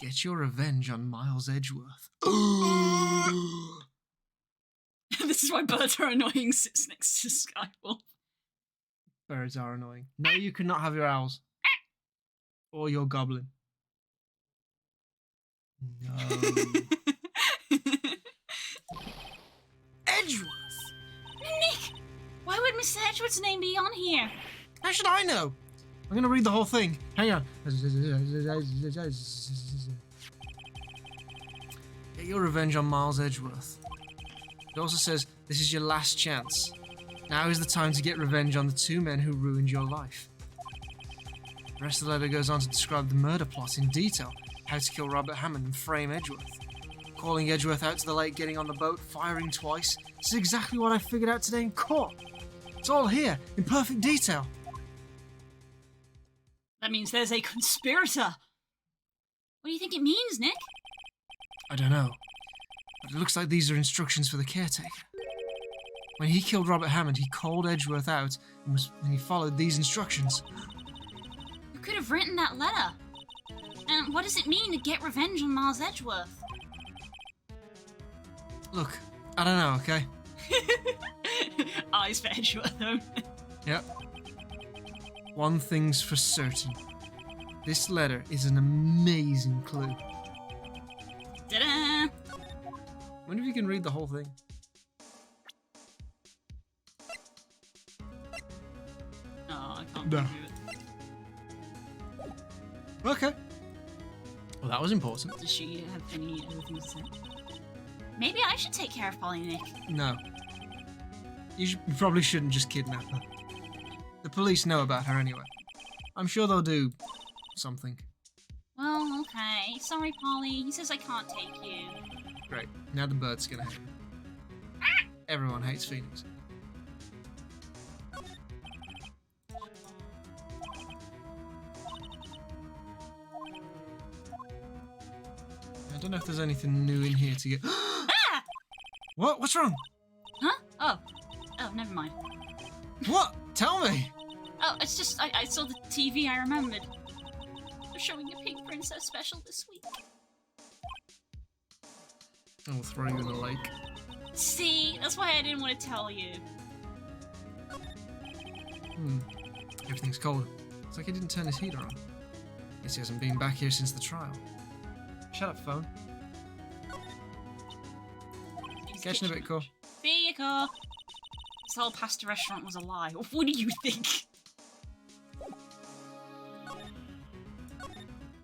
Get your revenge on Miles Edgeworth. This is why birds are annoying sits next to Skywolf. Birds are annoying. No, you cannot have your owls. Or your goblin. No. Edgeworth! Nick! Why would Mr. Edgeworth's name be on here? How should I know? I'm going to read the whole thing. Hang on. Get your revenge on Miles Edgeworth. It also says, this is your last chance. Now is the time to get revenge on the two men who ruined your life. The rest of the letter goes on to describe the murder plot in detail, how to kill Robert Hammond and frame Edgeworth. Calling Edgeworth out to the lake, getting on the boat, firing twice. This is exactly what I figured out today in court. It's all here, in perfect detail. That means there's a conspirator. What do you think it means, Nick? I don't know, but it looks like these are instructions for the caretaker. When he killed Robert Hammond, he called Edgeworth out and he followed these instructions. You could have written that letter. And what does it mean to get revenge on Miles Edgeworth? Look, I don't know, okay? Eyes for Edgeworth, though. Yep. One thing's for certain. This letter is an amazing clue. Ta-da! Wonder if you can read the whole thing. Oh, I can't No. do it. Okay. Well, that was important. Does she have any other things to say? Maybe I should take care of Polly, Nick. No. You probably shouldn't just kidnap her. The police know about her anyway. I'm sure they'll do something. Well, okay. Sorry, Polly. He says I can't take you. Great. Now the bird's gonna hate me. Everyone hates Phoenix. I don't know if there's anything new in here to get. Ah! What? What's wrong? Huh? Oh. Oh, never mind. What? Tell me. Oh, it's just, I saw the TV, I remembered. They're showing a Pink Princess special this week. I'll throw you in the lake. See? That's why I didn't want to tell you. Everything's cold. It's like he didn't turn his heater on. Guess he hasn't been back here since the trial. Shut up, phone. Catching a bit, Cor. See you, Cor. This whole pasta restaurant was a lie. What do you think?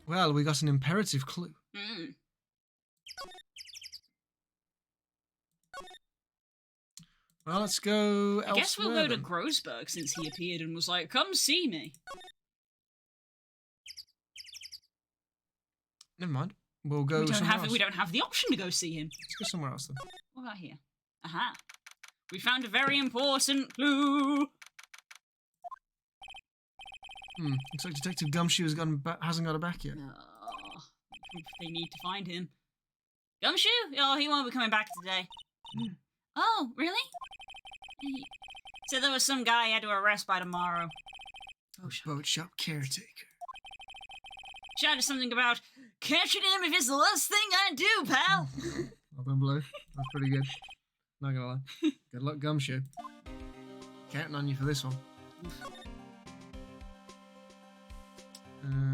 Well, we got an imperative clue. Well, let's go elsewhere. I guess we'll go to then. Grossberg since he appeared and was like, come see me. Never mind. We'll go somewhere else. We don't have the option to go see him. Let's go somewhere else then. What about here? Aha. We found a very important clue. Looks like Detective Gumshoe hasn't got it back yet. Oh, they need to find him. Gumshoe? Oh, he won't be coming back today. Oh, really? He said there was some guy he had to arrest by tomorrow. Oh, boat shop caretaker. Shouted something about catching him if it's the last thing I do, pal. Well done, Blue. That's pretty good. Not gonna lie. Good luck, Gumshoe. Counting on you for this one.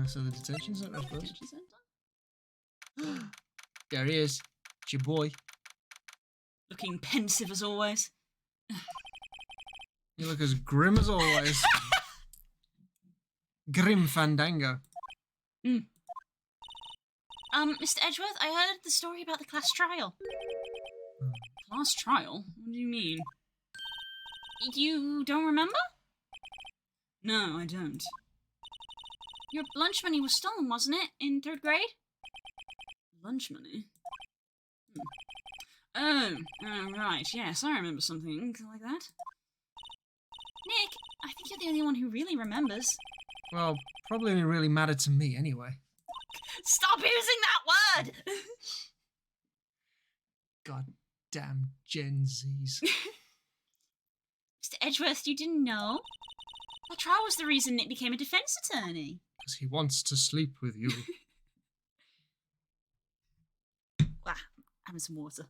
So the detention center, I suppose. Detention center? There he is. It's your boy. Looking pensive as always. You look as grim as always. Grim Fandango. Mr. Edgeworth, I heard the story about the class trial. Class trial? What do you mean? You don't remember? No, I don't. Your lunch money was stolen, wasn't it, in 3rd grade? Lunch money? Oh, right, yes, I remember something like that. Nick, I think you're the only one who really remembers. Well, probably only really mattered to me anyway. Stop using that word! God damn Gen Zs. Mr. Edgeworth, you didn't know? The trial was the reason Nick became a defense attorney. Because he wants to sleep with you. Having some water.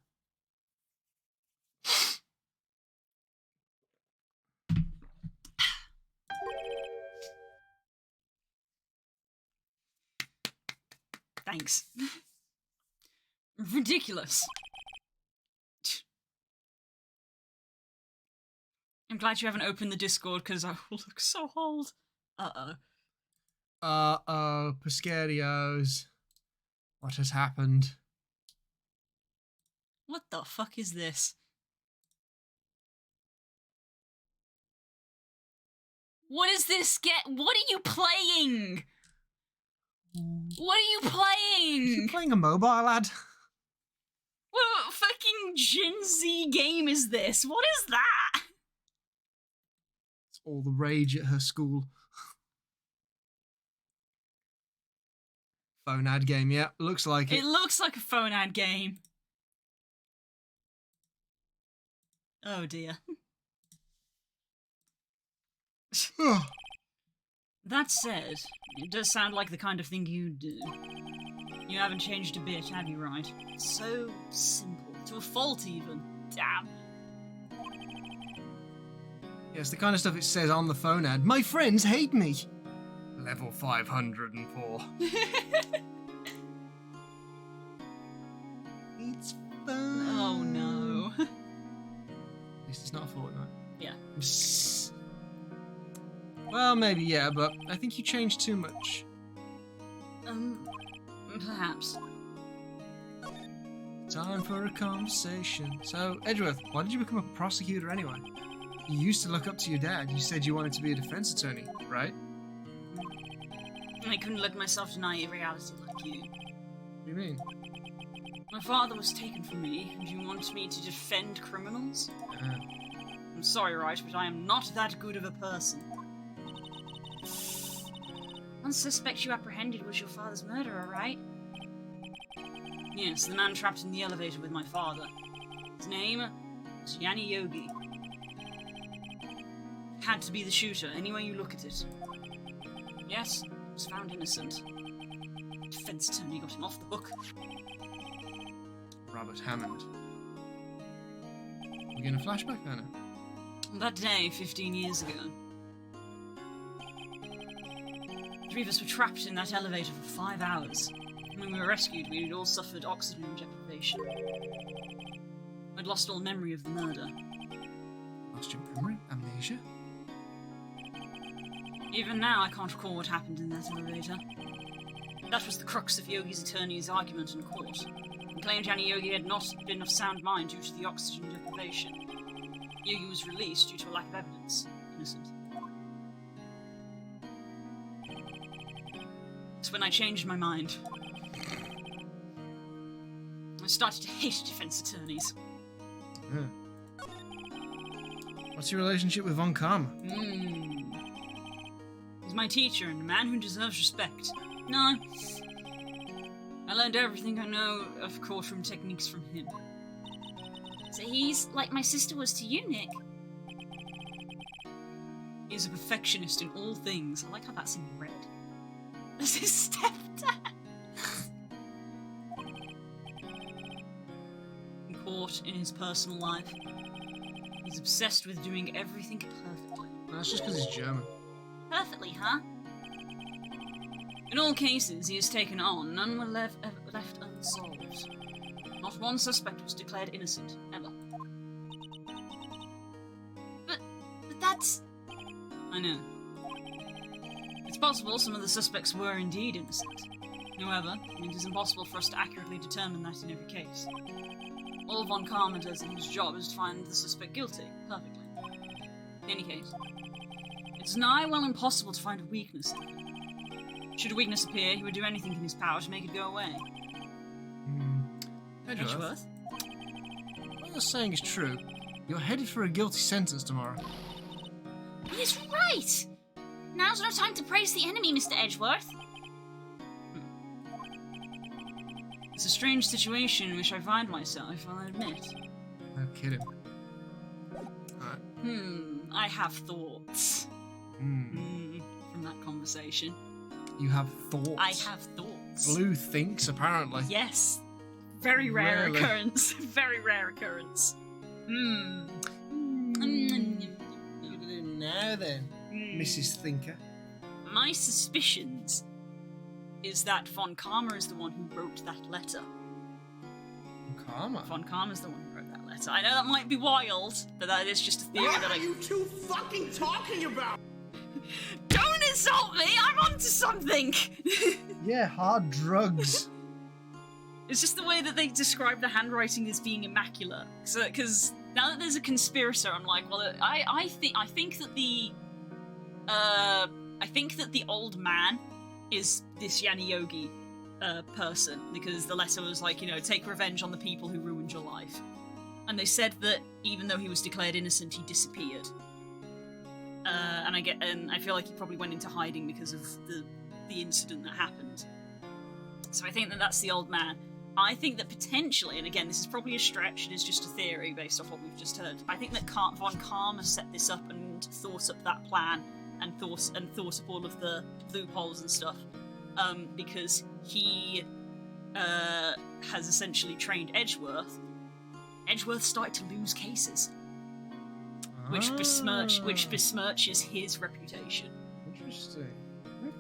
Thanks. Ridiculous. I'm glad you haven't opened the Discord because I will look so old. Uh-oh. Uh-oh, Pescarios. What has happened? What the fuck is this? What is this? What are you playing? What are you playing? Is he playing a mobile ad? What fucking Gen Z game is this? What is that? It's all the rage at her school. Phone ad game, yeah, looks like it. It looks like a phone ad game. Oh dear. That said, it does sound like the kind of thing you do. You haven't changed a bit, have you, right? So simple. To a fault, even. Damn. Yeah, it's the kind of stuff it says on the phone ad. My friends hate me. Level 504. It's fun. Oh no. At least it's not a Fortnite. Yeah. Well, maybe, yeah, but I think you changed too much. Perhaps. Time for a conversation. So, Edgeworth, why did you become a prosecutor anyway? You used to look up to your dad. You said you wanted to be a defense attorney, right? I couldn't let myself deny reality like you. What do you mean? My father was taken from me, and you want me to defend criminals? I'm sorry, right, but I am not that good of a person. One suspect you apprehended was your father's murderer, right? Yes, the man trapped in the elevator with my father. His name was Yanni Yogi. Had to be the shooter, any way you look at it. Yes, he was found innocent. Defense attorney got him off the hook. Robert Hammond. We're getting a flashback, Anna. That day, 15 years ago. 3 of us were trapped in that elevator for 5 hours. When we were rescued, we had all suffered oxygen deprivation. I'd lost all memory of the murder. Lost your memory? Amnesia? Even now, I can't recall what happened in that elevator. That was the crux of Yogi's attorney's argument in court. He claimed Yanni Yogi had not been of sound mind due to the oxygen deprivation. Yogi was released due to a lack of evidence. Innocent. That's when I changed my mind. I started to hate defense attorneys. What's your relationship with Von Karma? He's my teacher and a man who deserves respect. No. I learned everything I know of courtroom techniques from him. So he's like my sister was to you, Nick. He's a perfectionist in all things. I like how that's in red. That's his stepdad. In court, in his personal life, he's obsessed with doing everything perfectly. That's just because he's German. Perfectly, huh? In all cases he has taken on, none were left unsolved. Not one suspect was declared innocent, ever. But that's... I know. It's possible some of the suspects were indeed innocent. However, it is impossible for us to accurately determine that in every case. All Von Karma does in his job is to find the suspect guilty, perfectly. In any case, it's nigh well impossible to find a weakness in him. Should a weakness appear, he would do anything in his power to make it go away. Edgeworth? What you're saying is true. You're headed for a guilty sentence tomorrow. He's right! Now's no time to praise the enemy, Mr. Edgeworth. It's a strange situation in which I find myself, I'll admit. No kidding. Alright. I have thoughts. From that conversation. You have thoughts? I have thoughts. Blue thinks, apparently. Yes. Very rare Rarely. occurrence. Very rare occurrence. You do now then, Mrs. Thinker. My suspicions is that Von Karma is the one who wrote that letter. Karma? Von Karma's the one who wrote that letter. I know that might be wild, but that is just a theory What that are you two fucking talking about? Don't insult me! I'm onto something! Yeah, hard drugs. It's just the way that they describe the handwriting as being immaculate. Because now that there's a conspirator, I'm like, well, I think that the old man is this Yanni Yogi person, because the letter was like, take revenge on the people who ruined your life. And they said that even though he was declared innocent, he disappeared. And I feel like he probably went into hiding because of the incident that happened. So I think that that's the old man. I think that potentially, and again, this is probably a stretch, it is just a theory based off what we've just heard. I think that Von Karma set this up and thought up that plan and thought up all of the loopholes and stuff, because he has essentially trained Edgeworth. Edgeworth started to lose cases, which besmirches his reputation. Interesting.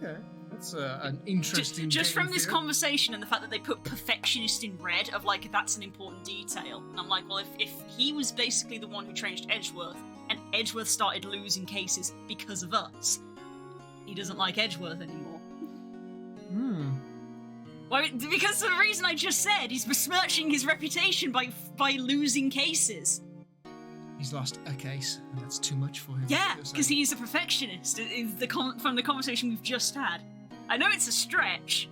Okay. That's an interesting Just from this theory. conversation and the fact that they put perfectionist in red of like, that's an important detail. And I'm like, well, if he was basically the one who changed Edgeworth and Edgeworth started losing cases because of us, he doesn't like Edgeworth anymore. Why? Because of the reason I just said, he's besmirching his reputation by losing cases. He's lost a case, and that's too much for him. Yeah, because he's a perfectionist. From the conversation we've just had. I know it's a stretch.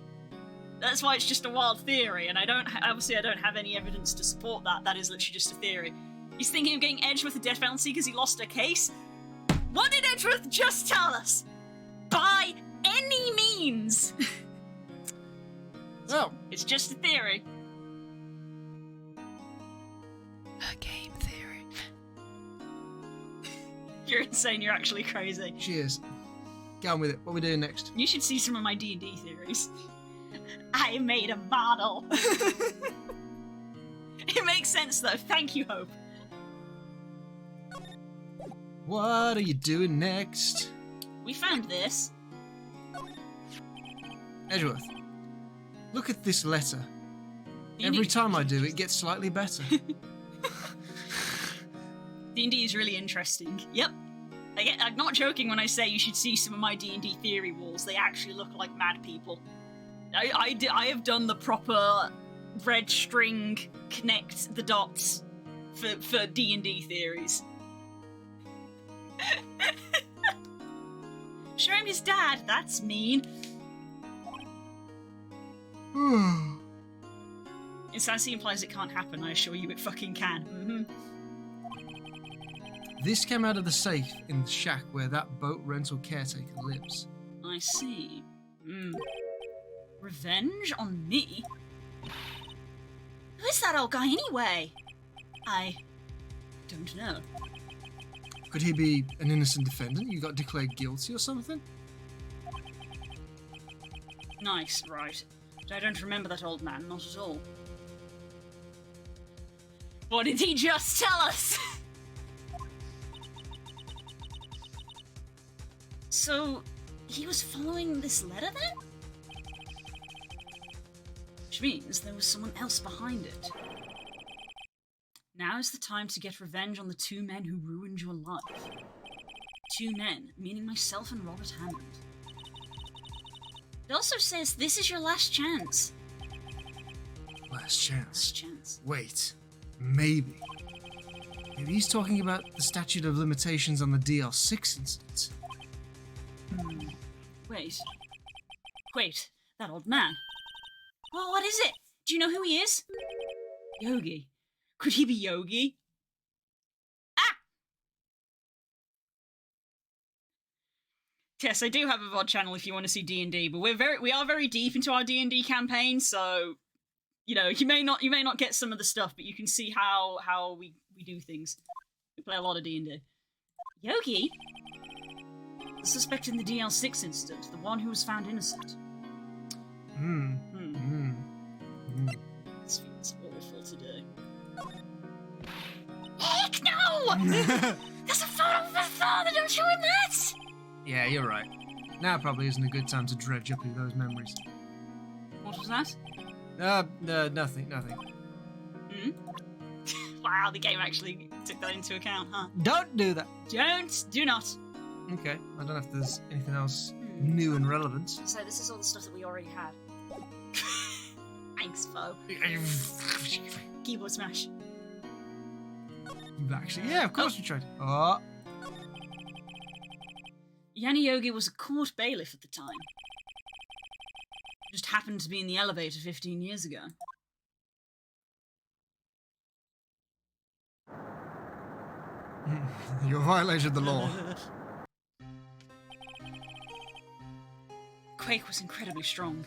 That's why it's just a wild theory, and I don't have any evidence to support that. That is literally just a theory. He's thinking of getting Edgeworth a death penalty because he lost a case. What did Edgeworth just tell us? By any means. Well, It's just a theory. A game theory. You're insane. You're actually crazy. cheers. Get on with it. What are we doing next? You should see some of my D&D theories. I made a model. It makes sense though. Thank you, Hope. What are you doing next? We found this. Edgeworth, look at this letter. D&D Every time I do, it gets slightly better. D&D is really interesting. Yep. I'm not joking when I say you should see some of my D&D theory walls. They actually look like mad people. I have done the proper red string connect the dots for D&D theories. Show him his dad. That's mean. Insanity implies it can't happen. I assure you it fucking can. This came out of the safe in the shack where that boat rental caretaker lives. I see. Revenge on me? Who is that old guy anyway? I don't know. Could he be an innocent defendant? You got declared guilty or something? Nice, right. But I don't remember that old man, not at all. What did he just tell us? So, he was following this letter then? Which means there was someone else behind it. Now is the time to get revenge on the two men who ruined your life. Two men, meaning myself and Robert Hammond. It also says this is your last chance. Last chance. Last chance. Wait. Maybe. Maybe he's talking about the statute of limitations on the DL6 incident. Wait, that old man. Well, what is it? Do you know who he is? Yogi. Could he be Yogi? Ah! Yes, I do have a VOD channel if you want to see D&D, but we are very deep into our D&D campaign, so you know, you may not get some of the stuff, but you can see how we do things. We play a lot of D&D. Yogi? The suspect in the DL6 incident, the one who was found innocent. This feels awful today. Heck no! There's a photo of my father, don't you him that? Yeah, you're right. Now probably isn't a good time to dredge up those memories. What was that? Nothing. Wow, the game actually took that into account, huh? Don't do that. Do not. Okay, I don't know if there's anything else new and relevant. So this is all the stuff that we already had. Thanks, Fo. Keyboard smash. Actually, yeah, of course we tried. Oh. Yanni Yogi was a court bailiff at the time. Just happened to be in the elevator 15 years ago. You violated the law. Quake was incredibly strong.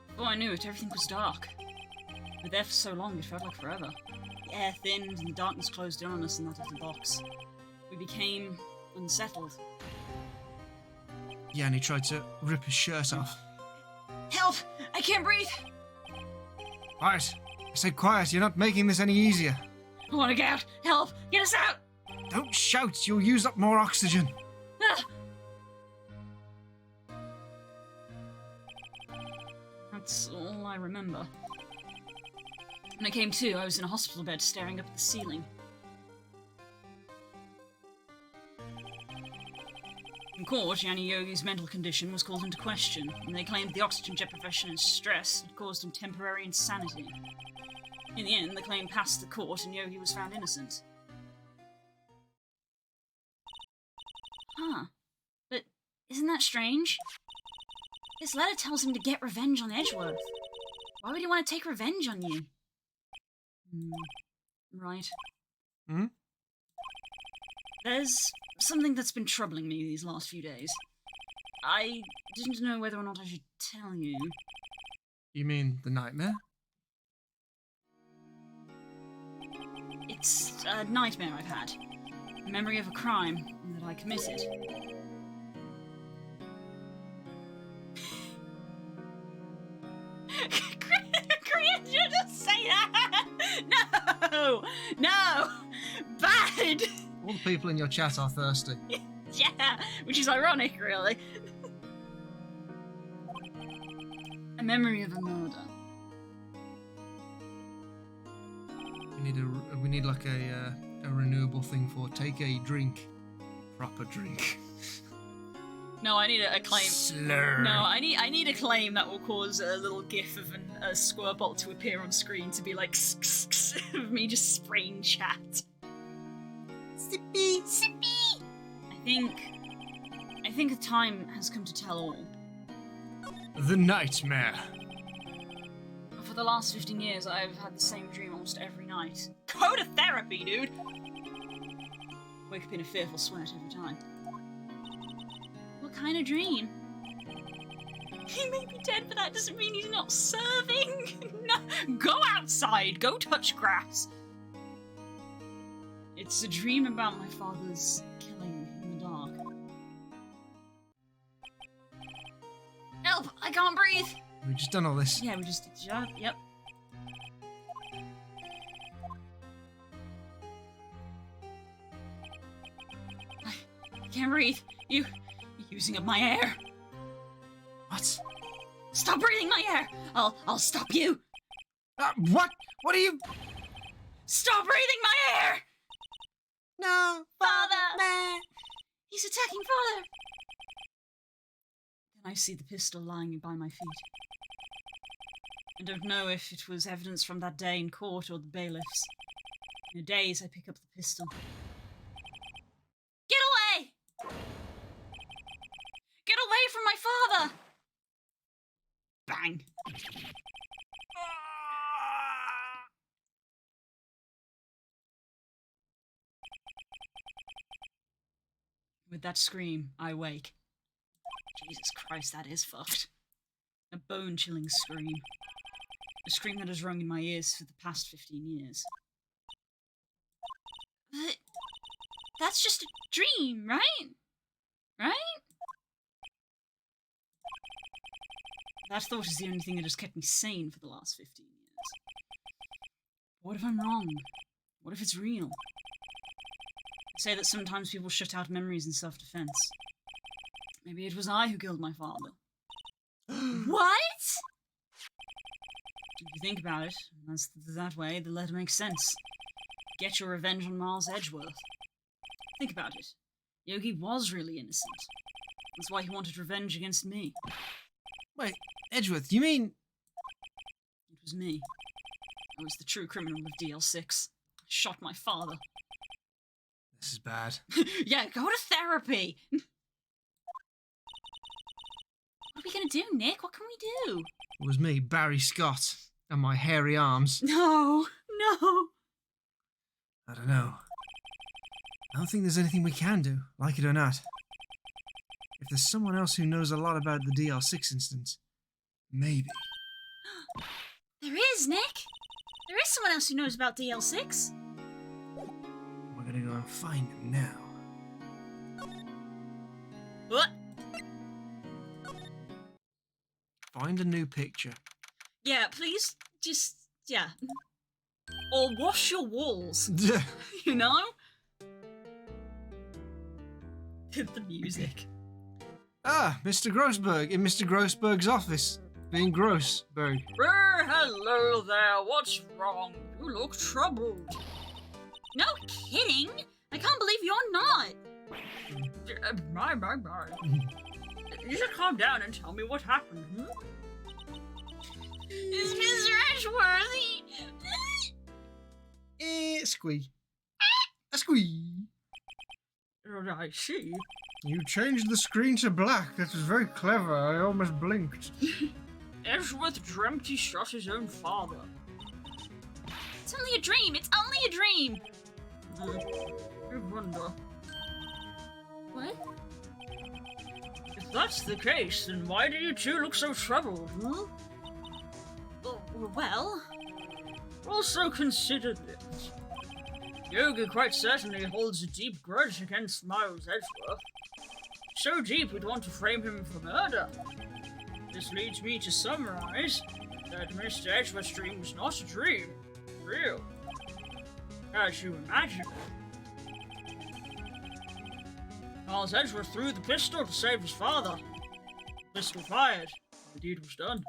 Before I knew it, everything was dark. We were there for so long, it felt like forever. The air thinned and the darkness closed in on us in that little box. We became unsettled. Yanni tried to rip his shirt off. Help! I can't breathe! Quiet. I said quiet, you're not making this any easier. I want to get out! Help! Get us out! Don't shout, you'll use up more oxygen. Ah! That's all I remember. When I came to, I was in a hospital bed staring up at the ceiling. In court, Yanni Yogi's mental condition was called into question, and they claimed the oxygen deprivation and stress had caused him temporary insanity. In the end, the claim passed the court and Yogi was found innocent. Huh. But isn't that strange? This letter tells him to get revenge on Edgeworth. Why would he want to take revenge on you? Right. Hmm? There's something that's been troubling me these last few days. I didn't know whether or not I should tell you. You mean the nightmare? It's a nightmare I've had. A memory of a crime that I committed. Korean, you just say that! No! No! Bad! All the people in your chat are thirsty. Yeah, which is ironic, really. A memory of a murder. We need like a renewable thing for take a drink, proper drink. No, I need a claim. Slur. No, I need a claim that will cause a little gif of a Squirtle to appear on screen to be like of me just spraying chat. Sippy. Sippy! I think the time has come to tell all. The nightmare. For the last 15 years, I've had the same dream almost every night. night. Go to therapy, dude! Wake up in a fearful sweat every time. What kind of dream? He may be dead, but that doesn't mean he's not serving! No, go outside! Go touch grass! It's a dream about my father's killing in the dark. Help! I can't breathe! We've just done all this. Yeah, we just did the job. Yep. I can't breathe. You're using up my air. What? Stop breathing my air! I'll stop you! What? What are you? Stop breathing my air! No, Father! He's attacking Father! Then I see the pistol lying by my feet. I don't know if it was evidence from that day in court or the bailiffs. In a daze, I pick up the pistol. Get away! Get away from my father! Bang! With that scream, I wake. Jesus Christ, that is fucked. A bone-chilling scream. A scream that has rung in my ears for the past 15 years. But that's just a dream, right? Right? That thought is the only thing that has kept me sane for the last 15 years. What if I'm wrong? What if it's real? They say that sometimes people shut out memories in self-defense. Maybe it was I who killed my father. What? If you think about it, that way, the letter makes sense. Get your revenge on Miles Edgeworth. Think about it. Yogi was really innocent. That's why he wanted revenge against me. Wait, Edgeworth, you mean? It was me. I was the true criminal of DL6. I shot my father. This is bad. Yeah, go to therapy! What are we gonna do, Nick? What can we do? It was me, Barry Scott, and my hairy arms. No, no. I don't know. I don't think there's anything we can do, like it or not. If there's someone else who knows a lot about the DL6 instance, maybe. There is, Nick! There is someone else who knows about DL6. We're gonna go and find him now. What? Find a new picture. Yeah, please, just, yeah. Or wash your walls, you know? The music. Ah, Mr. Grossberg, in Mr. Grossberg's office. Being Grossberg. Hello there, what's wrong? You look troubled. No kidding! I can't believe you're not! My. You should calm down and tell me what happened, hmm? Is Mr. Ashworthy? Squee. A squee. I see. You changed the screen to black. That was very clever. I almost blinked. Edgeworth dreamt he shot his own father. It's only a dream! It's only a dream! I wonder. What? If that's the case, then why do you two look so troubled, hmm? Well... Also consider this. Yogi quite certainly holds a deep grudge against Miles Edgeworth. So deep we'd want to frame him for murder. This leads me to summarize that Mr. Edgeworth's dream was not a dream. Real. As you imagine. Miles Edgeworth threw the pistol to save his father. The pistol fired. The deed was done.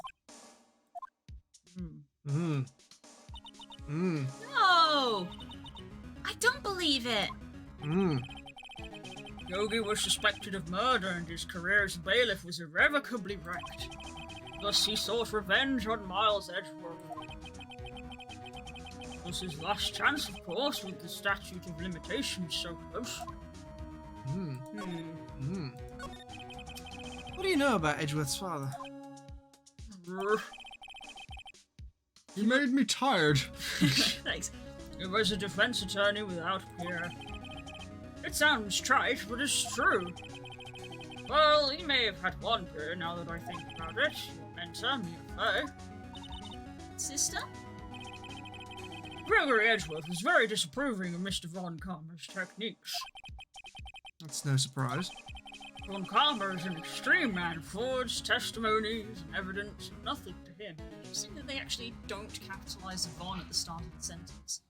No! I don't believe it! Yogi was suspected of murder and his career as a bailiff was irrevocably wrecked. Thus he sought revenge on Miles Edgeworth. It was his last chance, of course, with the statute of limitations so close. What do you know about Edgeworth's father? Brr. He made me tired. Thanks. He was a defense attorney without peer. It sounds trite, but it's true. Well, he may have had one peer now that I think about it. Your mentor, Mia Fey. Sister? Gregory Edgeworth was very disapproving of Mr. Von Karma's techniques. That's no surprise. Von Karma is an extreme man, forged testimonies and evidence, nothing to him. Interesting that they actually don't capitalize Von at the start of the sentence.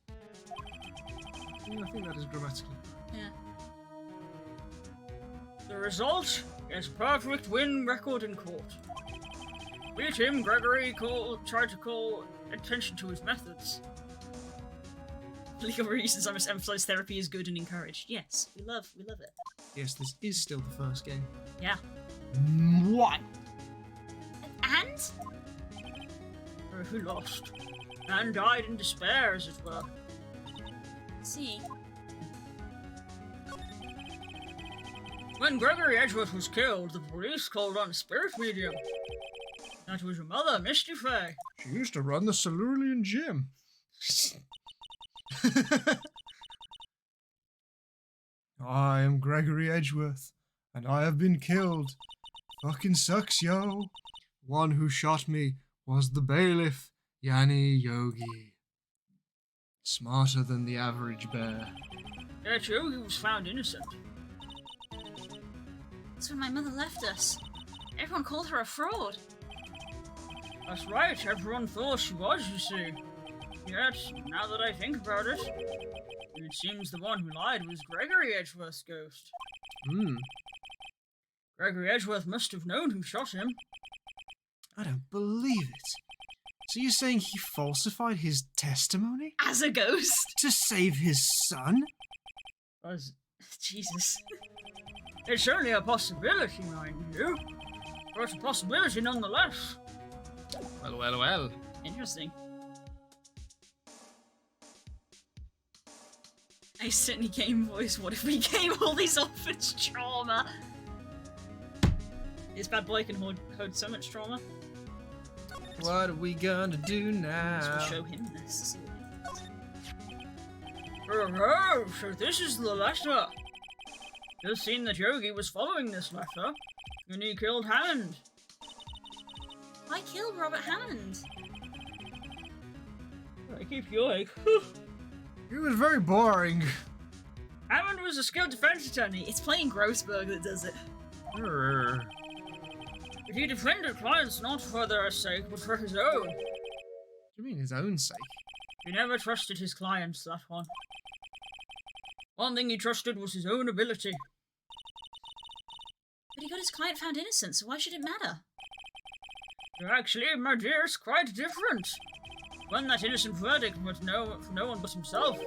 I think that is grammatical. Yeah. The result is perfect win record in court. Beat him, Gregory tried to call attention to his methods. For legal reasons, I must emphasize therapy is good and encouraged. Yes, we love it. Yes, this is still the first game. Yeah. What? And? Who lost, and died in despair, as it were. See. When Gregory Edgeworth was killed, the police called on a spirit medium. That was your mother, Misty Fey. She used to run the Silurian gym. I am Gregory Edgeworth, and I have been killed. Fucking sucks, yo. One who shot me was the bailiff, Yanni Yogi. Smarter than the average bear. Yet Yogi was found innocent. That's when my mother left us. Everyone called her a fraud. That's right, everyone thought she was, you see. Yet, now that I think about it, it seems the one who lied was Gregory Edgeworth's ghost. Gregory Edgeworth must have known who shot him. I don't believe it. So you're saying he falsified his testimony? As a ghost? To save his son? Jesus. It's only a possibility, mind you. But it's a possibility nonetheless. Well. Interesting. I certainly Game Voice. What if we gave all these orphans trauma? This bad boy can hold so much trauma. What are we gonna do now? So we'll show him this. Oh, so this is the letter. You've seen that Yogi was following this letter, and he killed Hammond. I killed Robert Hammond. I keep you awake. It was very boring. Hammond was a skilled defense attorney. It's playing Grossberg that does it. But he defended clients not for their sake, but for his own. What do you mean, his own sake? He never trusted his clients, that one. One thing he trusted was his own ability. But he got his client found innocent, so why should it matter? Actually, my dear, it's quite different. When that innocent verdict was for no one but himself.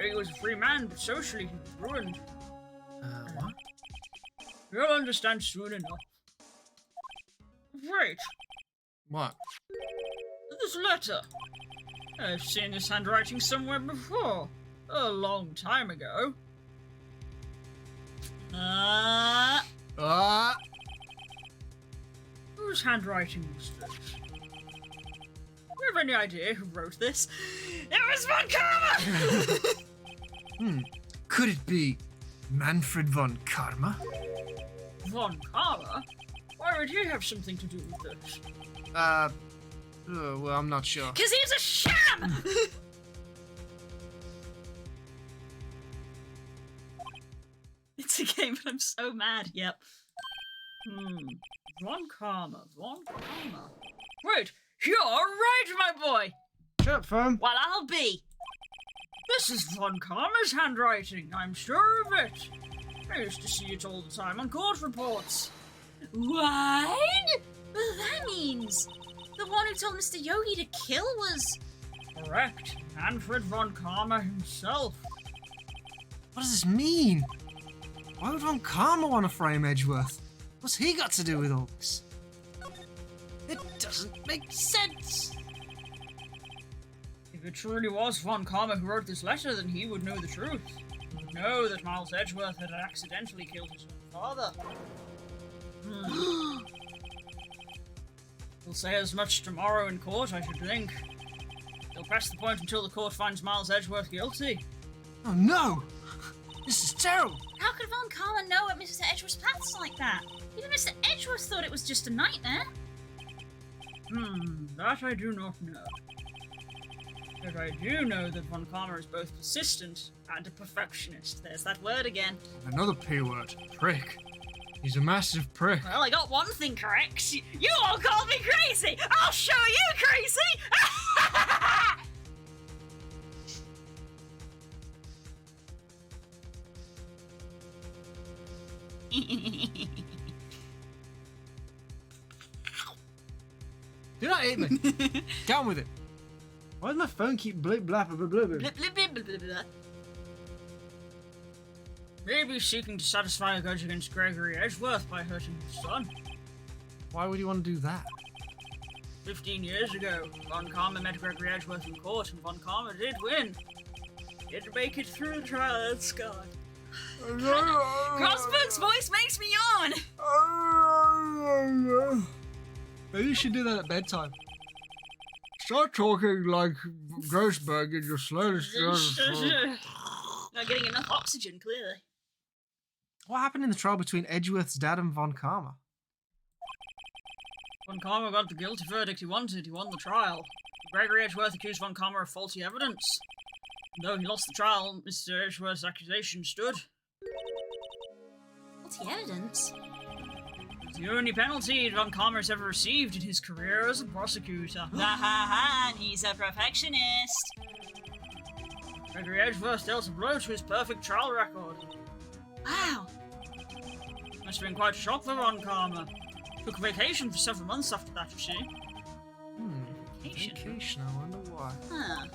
He was a free man, but socially he was ruined. What? You'll understand soon enough. Wait, What? this letter. I've seen this handwriting somewhere before. A long time ago. Whose handwriting was this? Do you have any idea who wrote this? It was Von Karma! Could it be Manfred von Karma? Von Karma? Why would he have something to do with this? Well, I'm not sure. Because he's a sham! It's a game, but I'm so mad. Yep. Von Karma. Wait, you're right, my boy! Shut up, fam. Well, I'll be. This is Von Karma's handwriting, I'm sure of it. I used to see it all the time on court reports. What? Well, that means the one who told Mr. Yogi to kill was... Correct. Manfred von Karma himself. What does this mean? Why would von Karma want to frame Edgeworth? What's he got to do with all this? It doesn't make sense. If it truly was Von Karma who wrote this letter, then he would know the truth. He would know that Miles Edgeworth had accidentally killed his own father. He'll say as much tomorrow in court, I should think. He'll press the point until the court finds Miles Edgeworth guilty. Oh no! This is terrible! How could Von Karma know at Mr. Edgeworth's path's like that? Even Mr. Edgeworth thought it was just a nightmare. That I do not know. But I do know that Von Karma is both persistent and a perfectionist. There's that word again. Another P word. Prick. He's a massive prick. Well, I got one thing correct. You all called me crazy! I'll show you crazy! Do not hit me. Get on with it. Why does my phone keep blip blap blah blah blah? Blip, blip, blip, blip, blip, blip. Maybe seeking to satisfy a grudge against Gregory Edgeworth by hurting his son. Why would you want to do that? 15 years ago, Von Karma met Gregory Edgeworth in court, and Von Karma did win. He had to make it through the trial unscarred. Crossbook's voice makes me yawn! Maybe you should do that at bedtime. Start talking like Grossberg in your slowest. Not getting enough oxygen, clearly. What happened in the trial between Edgeworth's dad and Von Karma? Von Karma got the guilty verdict he wanted. He won the trial. Gregory Edgeworth accused Von Karma of faulty evidence. And though he lost the trial, Mr. Edgeworth's accusation stood. Faulty evidence? It's the only penalty Von Karma has ever received in his career as a prosecutor. Ha ha ha, he's a perfectionist. Gregory Edgeworth dealt a blow to his perfect trial record. Wow. Must have been quite a shock for Von Karma. Took a vacation for several months after that, you see. Vacation, I wonder why. Huh.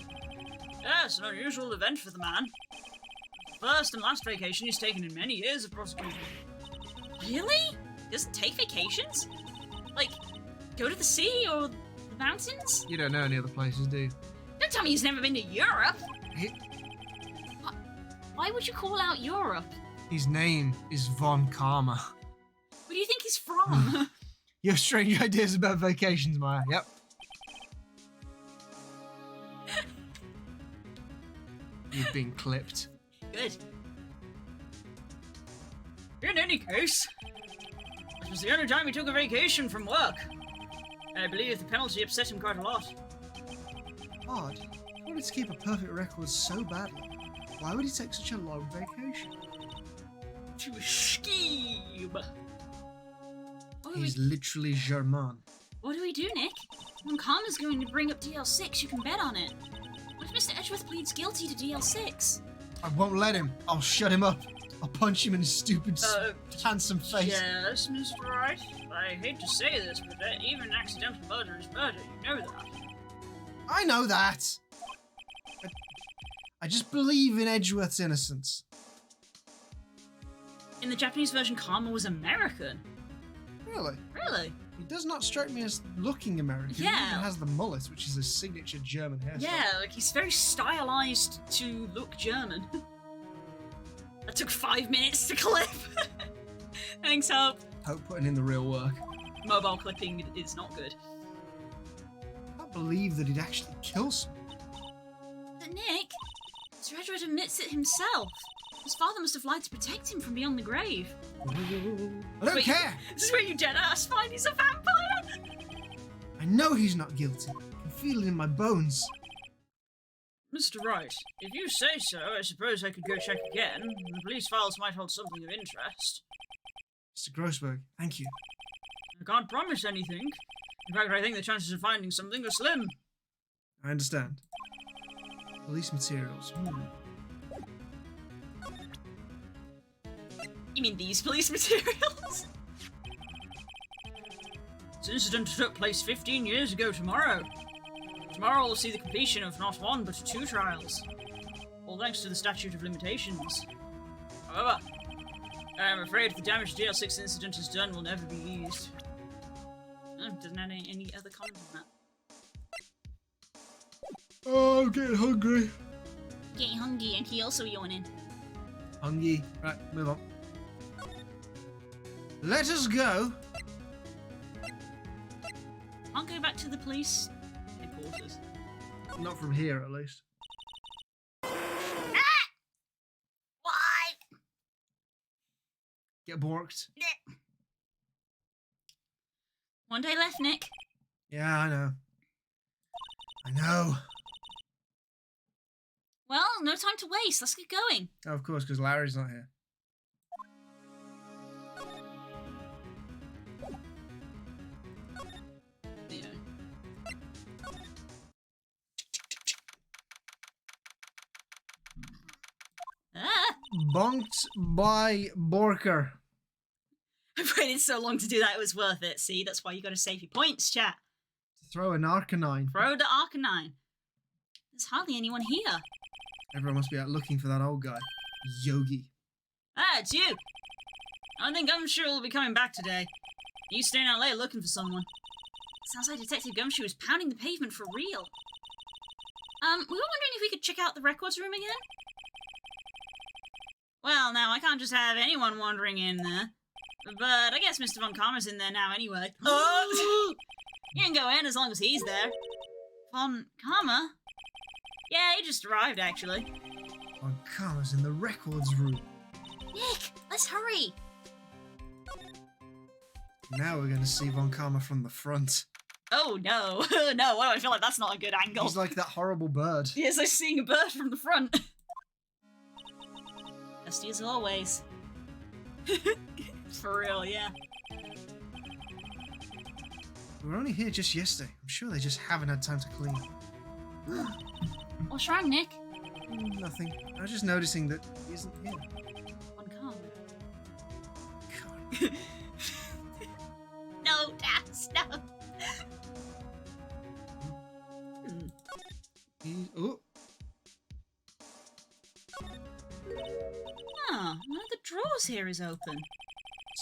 Yes, an unusual event for the man. First and last vacation he's taken in many years of prosecuting. Really? He doesn't take vacations? Like, go to the sea or the mountains? You don't know any other places, do you? Don't tell me he's never been to Europe. He- Why would you call out Europe? His name is Von Karma. Where do you think he's from? You have strange ideas about vacations, Maya. Yep. You've been clipped. Good. In any case, this was the only time he took a vacation from work. I believe the penalty upset him quite a lot. Odd. He wanted to keep a perfect record so badly. Why would he take such a long vacation? To scheme. He's literally German. What do we do, Nick? When Karma's going to bring up DL6, you can bet on it. What if Mr. Edgeworth pleads guilty to DL6? I won't let him. I'll shut him up. I'll punch him in his stupid, handsome face. Yes, Mr. Wright. I hate to say this, but even accidental murder is murder. You know that. I know that. I just believe in Edgeworth's innocence. In the Japanese version, Karma was American. Really? Really? He does not strike me as looking American. Yeah. He even has the mullet, which is a signature German hairstyle. Yeah, like he's very stylized to look German. That took 5 minutes to clip. Thanks, Hope. Hope putting in the real work. Mobile clipping is not good. I can't believe that he'd actually kill someone. But Nick, Sir Edward admits it himself. His father must have lied to protect him from beyond the grave. I don't care. This is where you dead ass find he's a vampire. I know he's not guilty. I can feel it in my bones. Mr. Wright, if you say so, I suppose I could go check again. The police files might hold something of interest. Mr. Grossberg, thank you. I can't promise anything. In fact, I think the chances of finding something are slim. I understand. Police materials. You mean these police materials? This incident took place 15 years ago tomorrow. Tomorrow will see the completion of not one, but 2 trials. All thanks to the statute of limitations. However, I'm afraid the damage the DL6 incident has done will never be eased. Doesn't have any other comment on that. Oh, I'm getting hungry. Getting hungry and he also yawning. Hungry. Right, move on. Let us go. Can't go back to the police headquarters. Not from here, at least. Why? Get borked. One day left, Nick. Yeah, I know. I know. Well, no time to waste. Let's get going. Oh, of course, because Larry's not here. Ah! Bonked by Borker. I've waited so long to do that, it was worth it. See, that's why you gotta save your points, chat. Throw an Arcanine. Throw the Arcanine. There's hardly anyone here. Everyone must be out looking for that old guy. Yogi. Ah, it's you. I think Gumshoe will be coming back today. You staying out late looking for someone. Sounds like Detective Gumshoe is pounding the pavement for real. We were wondering if we could check out the records room again? Well, now, I can't just have anyone wandering in there. But I guess Mr. Von Karma's in there now anyway. Oh! You can go in as long as he's there. Von Karma? Yeah, he just arrived, actually. Von Karma's in the records room. Nick, let's hurry. Now we're going to see Von Karma from the front. Oh, no. No, I feel like that's not a good angle. He's like that horrible bird. Yes, I'm seeing a bird from the front. Dusty as always. For real, yeah. We were only here just yesterday. I'm sure they just haven't had time to clean. What's wrong, Nick? Nothing. I was just noticing that he isn't here. Von Karma. God. No, Dax, no. Oh, Huh, one of the drawers here is open.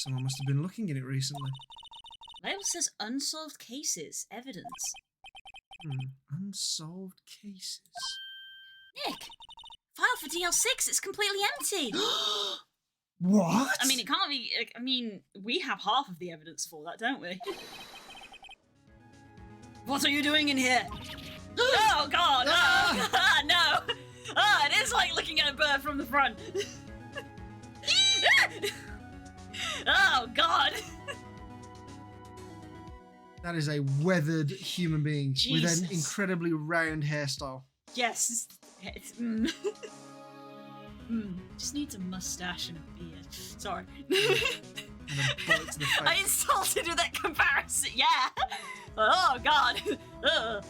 someone must have been looking in it recently. Label says unsolved cases, evidence. Unsolved cases. Nick! File for DL6, it's completely empty! What? I mean, it can't be. I mean, we have half of the evidence for that, don't we? What are you doing in here? Oh God! Oh, no! Ah, it is like looking at a bird from the front. Oh God! That is a weathered human being with an Jesus. incredibly round hairstyle. Yes. It's, just needs a mustache and a beard. Sorry. And a bullet to the face. I insulted with that comparison. Yeah. Oh God. Ugh.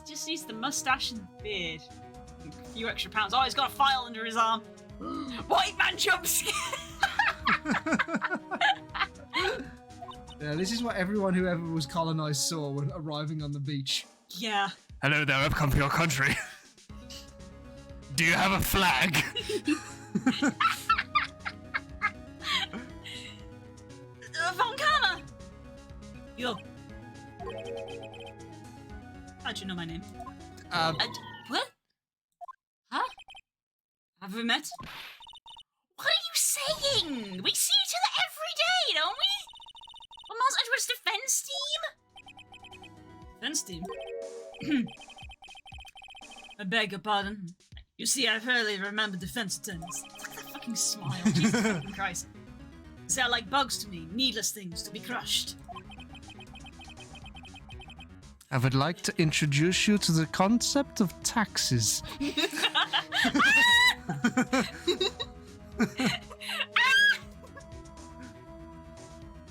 Just needs the mustache and the beard. A few extra pounds. Oh, he's got a file under his arm. White man jump scare. Yeah, this is what everyone who ever was colonized saw when arriving on the beach. Yeah. Hello there, I've come for your country. Do you have a flag? Von Karma. Yo. How'd you know my name? What? Huh? Have we met? What are you saying? We see each other every day, don't we? Well, Miles Edgeworth's defense team? Defense team? I beg your pardon. You see, I've hardly remembered defense attorneys. Look at that fucking smile. Jesus fucking Christ. They are like bugs to me, needless things to be crushed. I would like to introduce you to the concept of taxes.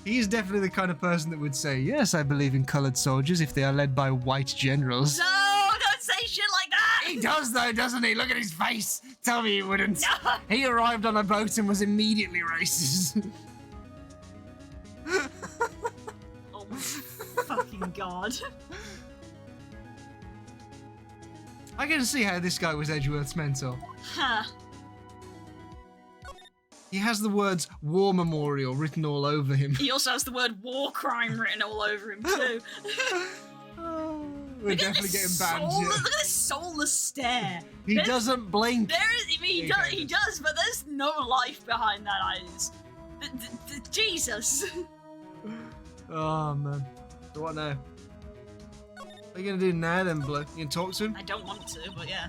He's definitely the kind of person that would say, yeah, Yes, I believe in colored soldiers if they are led by white generals. No, don't say shit like that! he does though, doesn't he? Look at his face. Tell me he wouldn't. No. He arrived on a boat and was immediately racist. Oh my fucking God. I can see how this guy was Edgeworth's mentor. Huh. He has the words war memorial written all over him. He also has the word war crime written all over him too. We're definitely getting banned. Look at this soulless stare. He There's- doesn't blink. There is, I mean, he does, but there's no life behind that eyes. Jesus. Oh man. So what now? What are you gonna do now then, Blue? You can talk to him? I don't want to, but yeah.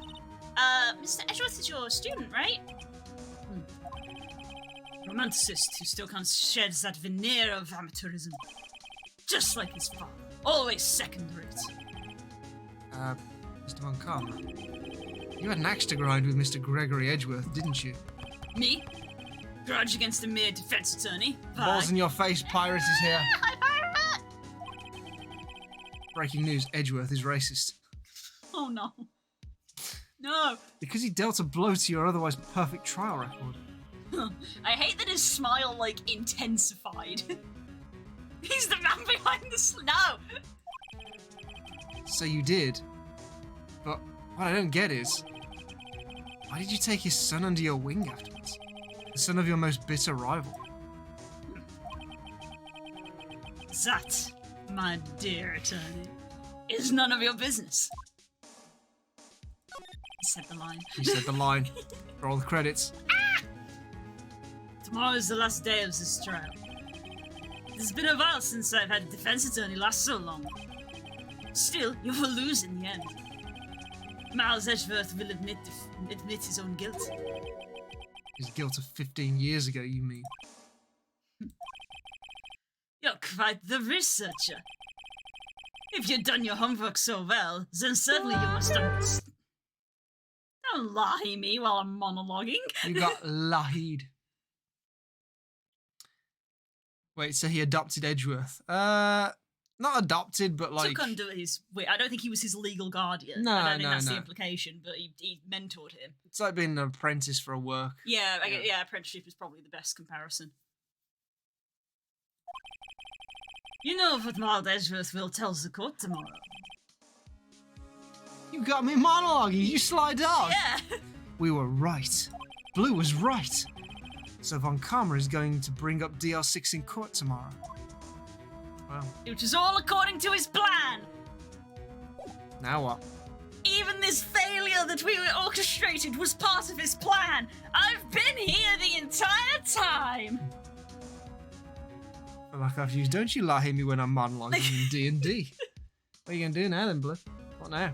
Mr. Edgeworth is your student, right? Romanticist who still can't shed that veneer of amateurism. Just like his father. Always second rate. Mr. Von Karma. You had an axe to grind with Mr. Gregory Edgeworth, didn't you? Me? Grudge against a mere defense attorney? Balls in your face, Pirate is here. Hi, Pirate! Breaking news, Edgeworth is racist. Oh no. No. Because he dealt a blow to your otherwise perfect trial record. I hate that his smile, like, intensified. He's the man behind the No! So you did. But what I don't get is, why did you take his son under your wing afterwards? The son of your most bitter rival. That, my dear attorney, is none of your business. He said the line. He said the line. For all the credits. Tomorrow is the last day of this trial. It's been a while since I've had a defense attorney last so long. Still, you will lose in the end. Miles Edgeworth will admit his own guilt. His guilt of 15 years ago, you mean? You're quite the researcher. If you've done your homework so well, then certainly you must understand. Don't lie me while I'm monologuing. You got Lahid. Wait, so he adopted Edgeworth? Not adopted, but like... Took under his... Wait, I don't think he was his legal guardian. No, I don't think no, that's the no. implication, but he mentored him. It's like being an apprentice for a work. Yeah, Yeah. yeah, apprenticeship is probably the best comparison. You know what Miles Edgeworth will tell the court tomorrow. You got me monologuing, you sly dog! Yeah! We were right. Blue was right. So Von Karma is going to bring up DR6 in court tomorrow. Well, Which is all according to his plan! now what? Even this failure that we orchestrated was part of his plan! I've been here the entire time! I feel like I've used don't you lie me when I'm monologuing in D&D. What are you gonna do now then, Blue? What now?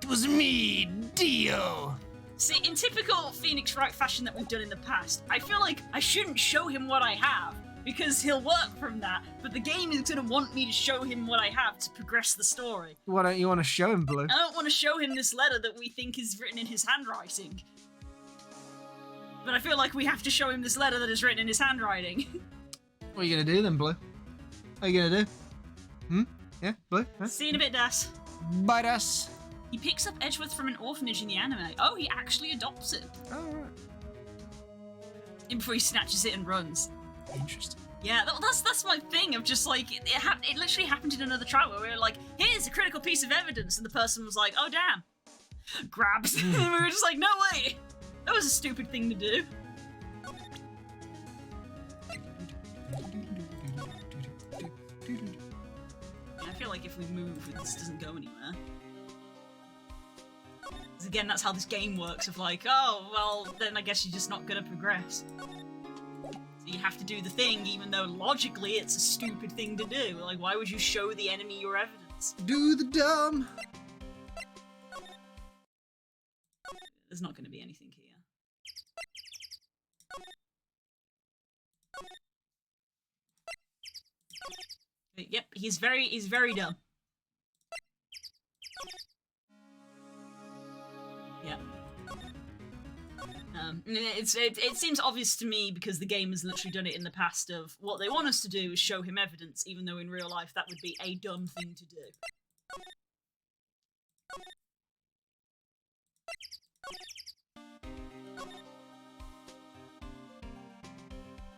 It was me, Dio! See, in typical Phoenix Wright fashion that we've done in the past, I feel like I shouldn't show him what I have, because he'll work from that, but the game is going to want me to show him what I have to progress the story. Why don't you want to show him, Blue? I don't want to show him this letter that we think is written in his handwriting. But I feel like we have to show him this letter that is written in his handwriting. What are you gonna do then, Blue? What are you gonna do? Yeah, Blue? Huh? See you in a bit, Das. Bite us! He picks up Edgeworth from an orphanage in the anime. Oh, he actually adopts it. Oh, right. And before he snatches it and runs. Interesting. Yeah, that's my thing of just like, it literally happened in another trial where we were like, here's a critical piece of evidence, and the person was like, oh damn. Grabs. And we were just like, no way. That was a stupid thing to do. I feel like if we move, this doesn't go anywhere. 'Cause again, that's how this game works, of like, oh, well, then I guess you're just not gonna progress. So you have to do the thing, even though logically it's a stupid thing to do. Like, why would you show the enemy your evidence? Do the dumb! There's not gonna be anything here. Yep, he's very dumb. Yeah. It seems obvious to me because the game has literally done it in the past of what they want us to do is show him evidence, even though in real life that would be a dumb thing to do.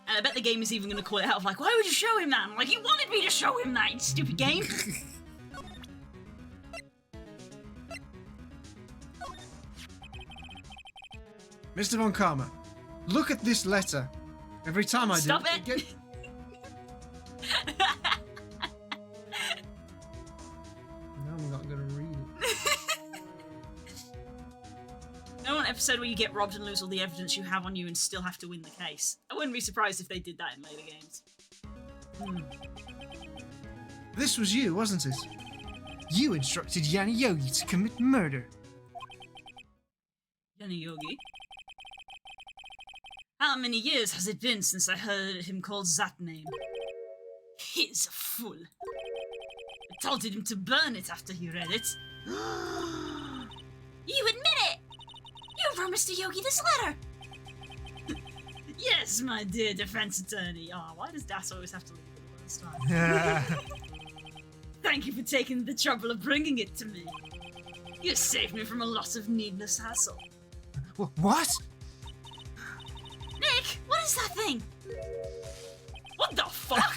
And I bet the game is even going to call it out of like, why would you show him that? I'm like, you wanted me to show him that, you stupid game! Mr. Von Karma, look at this letter. Every time I do... Stop it! No, I'm not gonna read it. No one episode where you get robbed and lose all the evidence you have on you and still have to win the case. I wouldn't be surprised if they did that in later games. This was you, wasn't it? You instructed Yanni Yogi to commit murder. Yanni Yogi? How many years has it been since I heard him called that name? He's a fool. I told him to burn it after he read it. You admit it! You wrote Mr. Yogi this letter! Yes, my dear defense attorney. Oh, why does Das always have to leave it the worst time? Thank you for taking the trouble of bringing it to me. You saved me from a lot of needless hassle. What? Nick, what is that thing? What the fuck?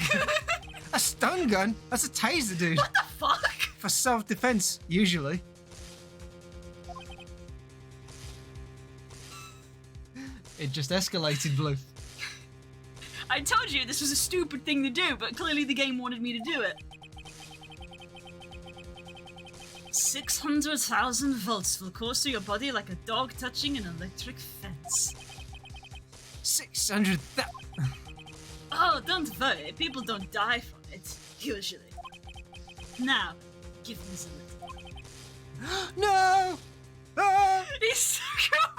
A stun gun? That's a taser, dude. What the fuck? For self-defense, usually. It just escalated, Blue. I told you this was a stupid thing to do, but clearly the game wanted me to do it. 600,000 volts will course through your body like a dog touching an electric fence. 600,000. Oh, don't worry, people don't die from it, usually. Now, give me some. No! Ah! He's so cool.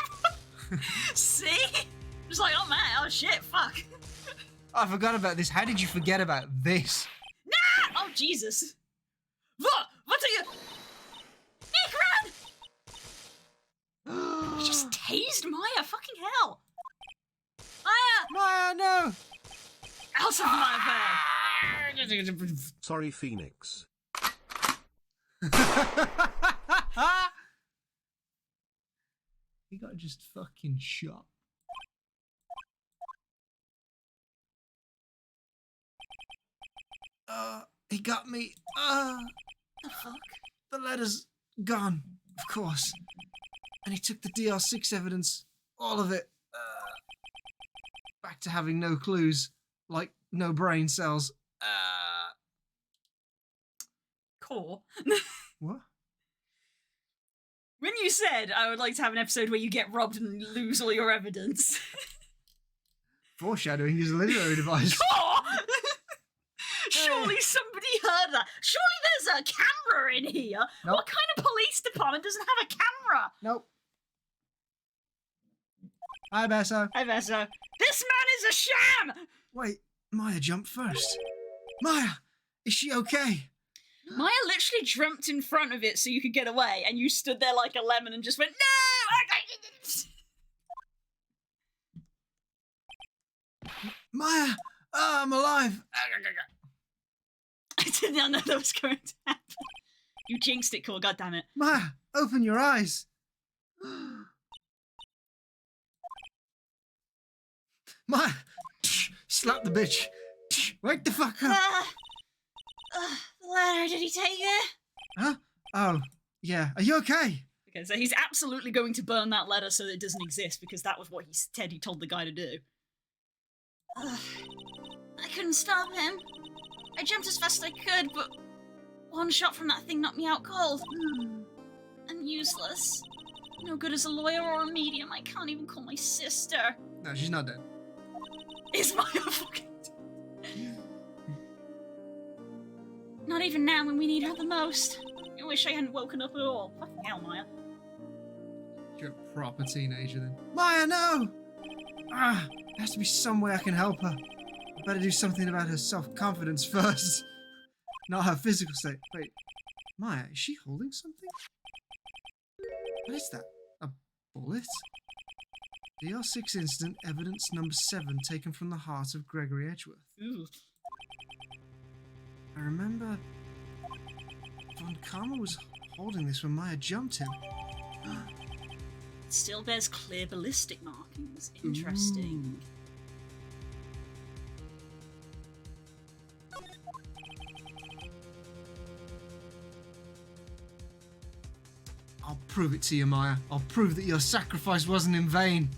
See? Just like, oh man, oh shit, fuck. I forgot about this. How did you forget about this? Nah! Oh, Jesus. What are you? Nick, run! He just tased Maya, fucking hell. Maya! Maya, no! Out of my way! Sorry, Phoenix. He got just fucking shot. He got me. The fuck? The letter's gone, of course. And he took the DR6 evidence, all of it. Back to having no clues, like no brain cells. Core. What? When you said I would like to have an episode where you get robbed and lose all your evidence. Foreshadowing is a literary device. Core! Surely somebody heard that. Surely there's a camera in here. Nope. What kind of police department doesn't have a camera? Nope. Hi, Besso. Hi, Vessa. This man is a sham! Wait, Maya jumped first. Maya, is she okay? Maya literally jumped in front of it so you could get away, and you stood there like a lemon and just went, no! Maya, I'm alive. I did not know that was going to happen. You jinxed it, Core, goddammit. Maya, open your eyes. Maya, slap the bitch. Wake the fuck up. The letter, did he take it? Huh? Oh, yeah. Are you okay? Okay, so he's absolutely going to burn that letter so that it doesn't exist, because that was what Teddy told the guy to do. I couldn't stop him. I jumped as fast as I could, but one shot from that thing knocked me out cold. I'm useless. No good as a lawyer or a medium. I can't even call my sister. No, she's not dead. Is Maya fucking... Not even now when we need her the most. I wish I hadn't woken up at all. Fucking hell, Maya. You're a proper teenager then. Maya, no! There has to be some way I can help her. I better do something about her self-confidence first. Not her physical state. Wait, Maya, is she holding something? What is that? A bullet? DR6 incident, evidence number 7, taken from the heart of Gregory Edgeworth. Ooh. I remember Von Karma was holding this when Maya jumped him. It still bears clear ballistic markings. Interesting. I'll prove it to you, Maya. I'll prove that your sacrifice wasn't in vain.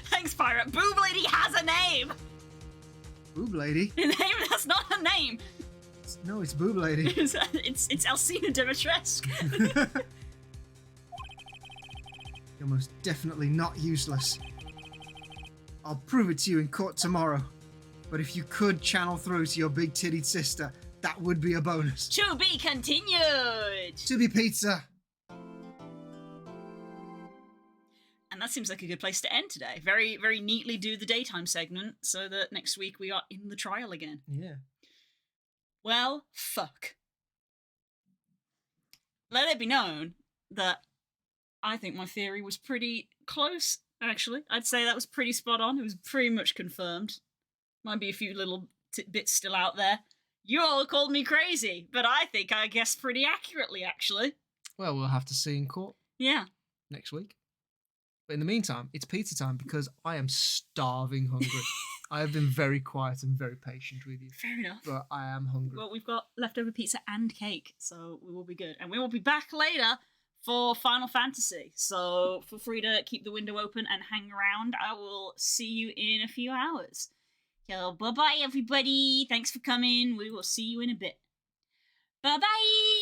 Thanks, Pirate. Boob Lady has a name! Boob Lady? A name that's not her name! No, it's Boob Lady. it's Alcina Dimitrescu. You're most definitely not useless. I'll prove it to you in court tomorrow. But if you could channel through to your big-tittied sister, That would be a bonus. To be continued. To be pizza. And that seems like a good place to end today. Very, very neatly do the daytime segment so that next week we are in the trial again. Yeah. Well, fuck. Let it be known that I think my theory was pretty close, actually. I'd say that was pretty spot on. It was pretty much confirmed. Might be a few little bits still out there. You all called me crazy, but I think I guessed pretty accurately, actually. Well, we'll have to see in court Yeah. next week. But in the meantime, it's pizza time because I am starving hungry. I have been very quiet and very patient with you. Fair enough. But I am hungry. Well, we've got leftover pizza and cake, so we will be good. And we will be back later for Final Fantasy. So feel free to keep the window open and hang around. I will see you in a few hours. So bye-bye, everybody. Thanks for coming. We will see you in a bit. Bye-bye!